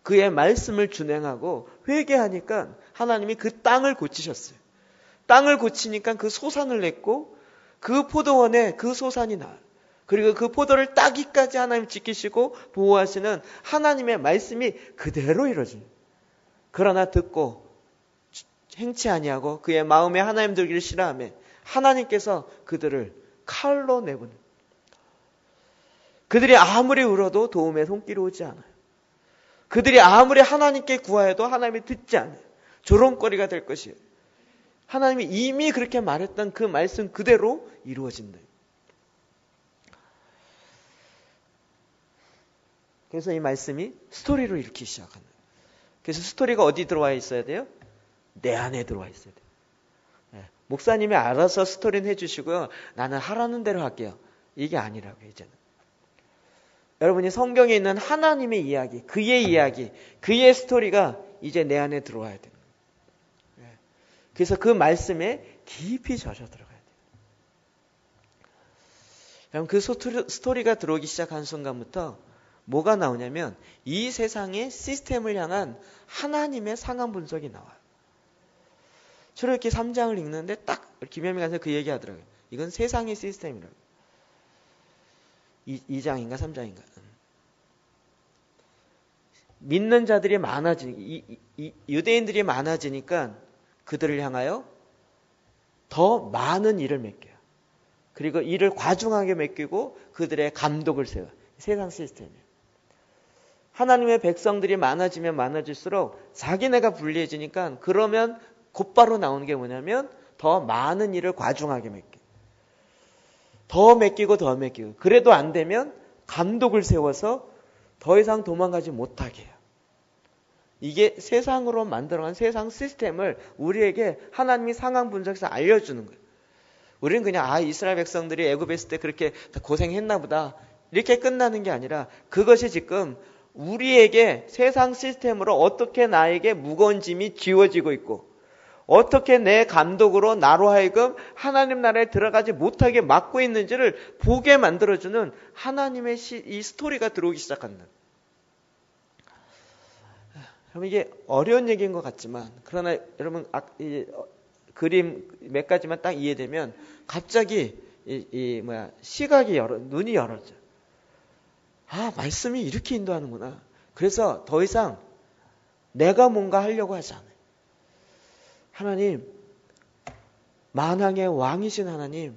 그의 말씀을 준행하고 회개하니까 하나님이 그 땅을 고치셨어요. 땅을 고치니까 그 소산을 냈고 그 포도원에 그 소산이 나와요. 그리고 그 포도를 따기까지 하나님 지키시고 보호하시는 하나님의 말씀이 그대로 이루어집니다. 그러나 듣고 행치 아니하고 그의 마음에 하나님 들기를 싫어하며 하나님께서 그들을 칼로 내보냅니다. 그들이 아무리 울어도 도움의 손길이 오지 않아요. 그들이 아무리 하나님께 구하여도 하나님이 듣지 않아요. 조롱거리가 될 것이에요. 하나님이 이미 그렇게 말했던 그 말씀 그대로 이루어진다. 그래서 이 말씀이 스토리로 읽기 시작한다. 그래서 스토리가 어디 들어와 있어야 돼요? 내 안에 들어와 있어야 돼요. 목사님이 알아서 스토리는 해주시고요. 나는 하라는 대로 할게요. 이게 아니라고요, 이제는. 여러분이 성경에 있는 하나님의 이야기, 그의 스토리가 이제 내 안에 들어와야 돼요. 그래서 그 말씀에 깊이 젖어 들어가야 돼요. 그럼 그 스토리가 들어오기 시작한 순간부터 뭐가 나오냐면 이 세상의 시스템을 향한 하나님의 상황 분석이 나와요. 출애굽기 3장을 읽는데 딱 김현미 간사가 그 얘기 하더라고요. 이건 세상의 시스템이라고. 2장인가 3장인가. 믿는 자들이 유대인들이 많아지니까 그들을 향하여 더 많은 일을 맡겨요. 그리고 일을 과중하게 맡기고 그들의 감독을 세워요. 세상 시스템이에요. 하나님의 백성들이 많아지면 많아질수록 자기네가 불리해지니까 그러면 곧바로 나오는 게 뭐냐면 더 많은 일을 과중하게 맡겨요. 더 맡기고 더 맡기고 그래도 안 되면 감독을 세워서 더 이상 도망가지 못하게 해요. 이게 세상으로 만들어간 세상 시스템을 우리에게 하나님이 상황 분석해서 알려주는 거예요. 우리는 그냥 이스라엘 백성들이 애굽에 있을 때 그렇게 고생했나 보다 이렇게 끝나는 게 아니라 그것이 지금 우리에게 세상 시스템으로 어떻게 나에게 무거운 짐이 지워지고 있고 어떻게 내 감독으로 나로 하여금 하나님 나라에 들어가지 못하게 막고 있는지를 보게 만들어주는 하나님의 이 스토리가 들어오기 시작한다. 여러분 이게 어려운 얘기인 것 같지만 그러나 여러분 그림 몇 가지만 딱 이해되면 갑자기 시각이 눈이 열어져. 아, 말씀이 이렇게 인도하는구나. 그래서 더 이상 내가 뭔가 하려고 하지 않아요. 하나님, 만왕의 왕이신 하나님,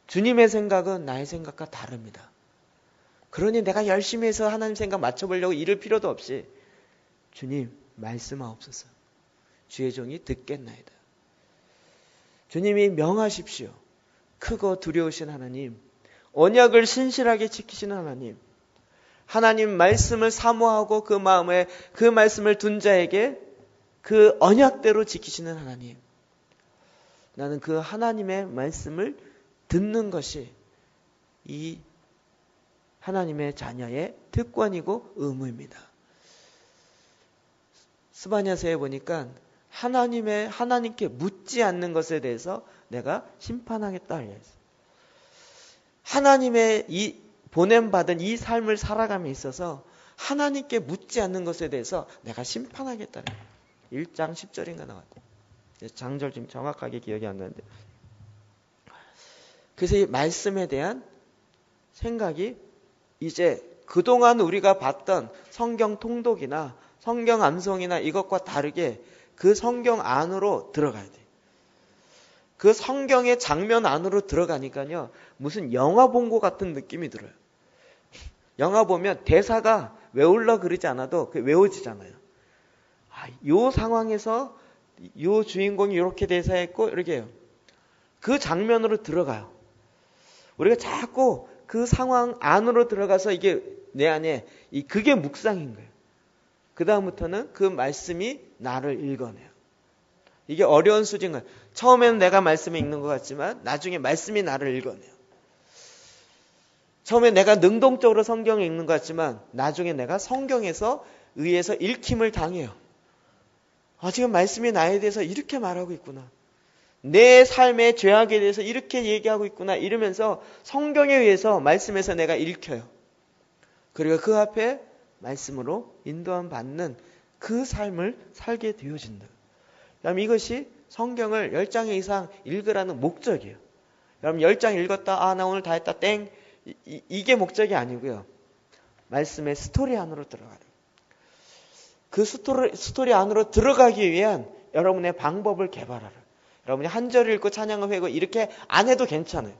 주님의 생각은 나의 생각과 다릅니다. 그러니 내가 열심히 해서 하나님 생각 맞춰보려고 이럴 필요도 없이 주님 말씀하옵소서. 주의 종이 듣겠나이다. 주님이 명하십시오. 크고 두려우신 하나님, 언약을 신실하게 지키시는 하나님, 하나님 말씀을 사모하고 그 마음에 그 말씀을 둔 자에게 그 언약대로 지키시는 하나님. 나는 그 하나님의 말씀을 듣는 것이 이 하나님의 자녀의 특권이고 의무입니다. 스바냐서에 보니까 하나님께 묻지 않는 것에 대해서 내가 심판하겠다 알려있어요. 하나님의 이 보냄받은 이 삶을 살아감에 있어서 하나님께 묻지 않는 것에 대해서 내가 심판하겠다. 1장 10절인가 나왔대요. 장절 지금 정확하게 기억이 안 나는데. 그래서 이 말씀에 대한 생각이 이제 그동안 우리가 봤던 성경 통독이나 성경 암송이나 이것과 다르게 그 성경 안으로 들어가야 돼. 그 성경의 장면 안으로 들어가니까요. 무슨 영화 본 것 같은 느낌이 들어요. 영화 보면 대사가 외우려 그러지 않아도 외워지잖아요. 요 상황에서 요 주인공이 이렇게 대사했고 이렇게 해요. 그 장면으로 들어가요. 우리가 자꾸 그 상황 안으로 들어가서 이게 내 안에 그게 묵상인 거예요. 그 다음부터는 그 말씀이 나를 읽어내요. 이게 어려운 수준인 거예요. 처음에는 내가 말씀을 읽는 것 같지만 나중에 말씀이 나를 읽어내요. 처음에 내가 능동적으로 성경을 읽는 것 같지만 나중에 내가 성경에서 의해서 읽힘을 당해요. 지금 말씀이 나에 대해서 이렇게 말하고 있구나. 내 삶의 죄악에 대해서 이렇게 얘기하고 있구나. 이러면서 성경에 의해서 말씀에서 내가 읽혀요. 그리고 그 앞에 말씀으로 인도함 받는 그 삶을 살게 되어진다. 여러분 이것이 성경을 10장 이상 읽으라는 목적이에요. 여러분 10장 읽었다. 나 오늘 다 했다. 땡. 이게 목적이 아니고요. 말씀의 스토리 안으로 들어가요. 그 스토리 안으로 들어가기 위한 여러분의 방법을 개발하라. 여러분이 한 절 읽고 찬양을 회고 이렇게 안 해도 괜찮아요.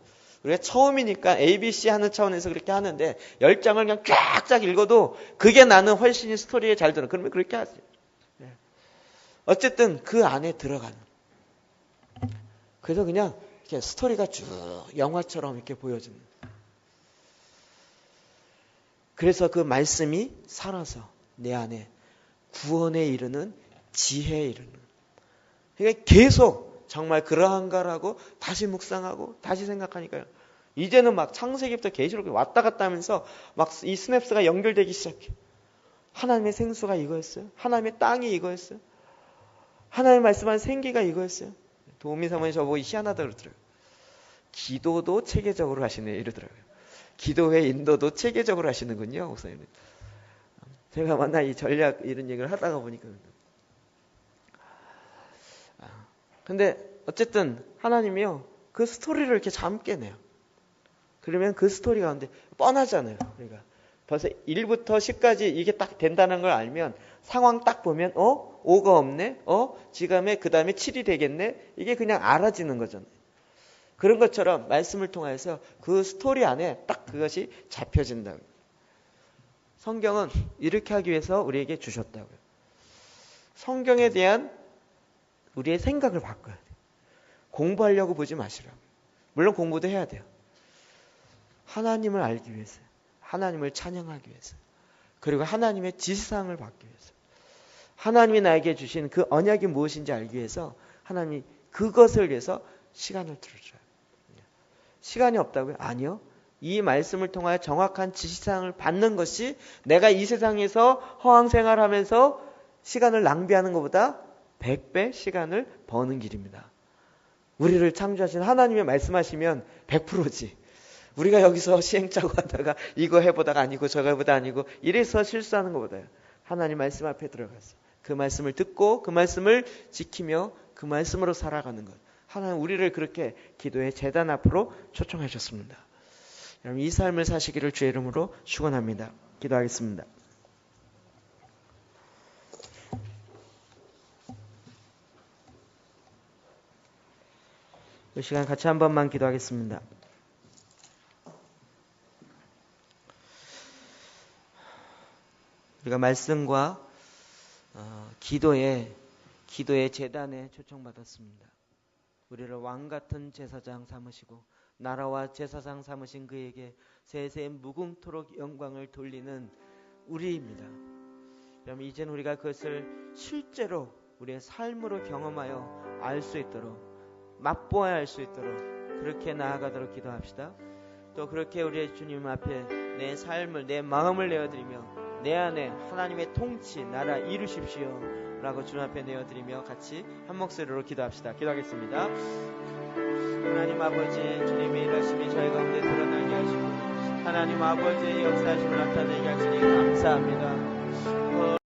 우리가 처음이니까 ABC 하는 차원에서 그렇게 하는데 10장을 그냥 쫙쫙 읽어도 그게 나는 훨씬 스토리에 잘 들어. 그러면 그렇게 하세요. 어쨌든 그 안에 들어가는. 그래서 그냥 이렇게 스토리가 쭉 영화처럼 이렇게 보여지는. 그래서 그 말씀이 살아서 내 안에 구원에 이르는 지혜에 이르는. 그러니까 계속 정말 그러한가라고 다시 묵상하고 다시 생각하니까요. 이제는 막 창세기부터 계시록이 왔다 갔다 하면서 막 이 스냅스가 연결되기 시작해. 하나님의 생수가 이거였어요. 하나님의 땅이 이거였어요. 하나님 말씀한 생기가 이거였어요. 도우미 사모님 저보고 희한하다 그러더라고요. 기도도 체계적으로 하시네 이러더라고요. 기도회 인도도 체계적으로 하시는군요, 목사님. 제가 만나 이 전략 이런 얘기를 하다가 보니까. 근데 어쨌든 하나님이요 그 스토리를 이렇게 잠 깨내요. 그러면 그 스토리 가운데 뻔하잖아요. 그러니까 벌써 1부터 10까지 이게 딱 된다는 걸 알면 상황 딱 보면 5가 없네. 지금에 그 다음에 7이 되겠네. 이게 그냥 알아지는 거잖아요. 그런 것처럼 말씀을 통해서 그 스토리 안에 딱 그것이 잡혀진다고요. 성경은 이렇게 하기 위해서 우리에게 주셨다고요. 성경에 대한 우리의 생각을 바꿔야 돼요. 공부하려고 보지 마시라고요. 물론 공부도 해야 돼요. 하나님을 알기 위해서요. 하나님을 찬양하기 위해서. 그리고 하나님의 지시사항을 받기 위해서. 하나님이 나에게 주신 그 언약이 무엇인지 알기 위해서 하나님이 그것을 위해서 시간을 들어줘요. 시간이 없다고요? 아니요. 이 말씀을 통하여 정확한 지식상을 받는 것이 내가 이 세상에서 허황 생활하면서 시간을 낭비하는 것보다 100배 시간을 버는 길입니다. 우리를 창조하신 하나님이 말씀하시면 100%지. 우리가 여기서 시행착오 하다가 이거 해보다가 아니고 저거 해보다 아니고 이래서 실수하는 것보다요. 하나님 말씀 앞에 들어가서 그 말씀을 듣고 그 말씀을 지키며 그 말씀으로 살아가는 것. 하나님 우리를 그렇게 기도의 제단 앞으로 초청하셨습니다. 여러분 이 삶을 사시기를 주의 이름으로 축원합니다. 기도하겠습니다. 이 시간 같이 한 번만 기도하겠습니다. 우리가 말씀과 기도의 제단에 초청받았습니다. 우리를 왕같은 제사장 삼으시고 나라와 제사장 삼으신 그에게 세세 무궁토록 영광을 돌리는 우리입니다. 그럼 이제는 우리가 그것을 실제로 우리의 삶으로 경험하여 알 수 있도록 맛보아야 할 수 있도록 그렇게 나아가도록 기도합시다. 또 그렇게 우리의 주님 앞에 내 삶을 내 마음을 내어드리며 내 안에 하나님의 통치 나라 이루십시오 라고 주님 앞에 내어드리며 같이 한 목소리로 기도합시다. 기도하겠습니다. 하나님 아버지 주님의 일하심이 저희 가운데 드러나게 하시고 하나님 아버지의 역사하심을 나타내게 하시니 감사합니다.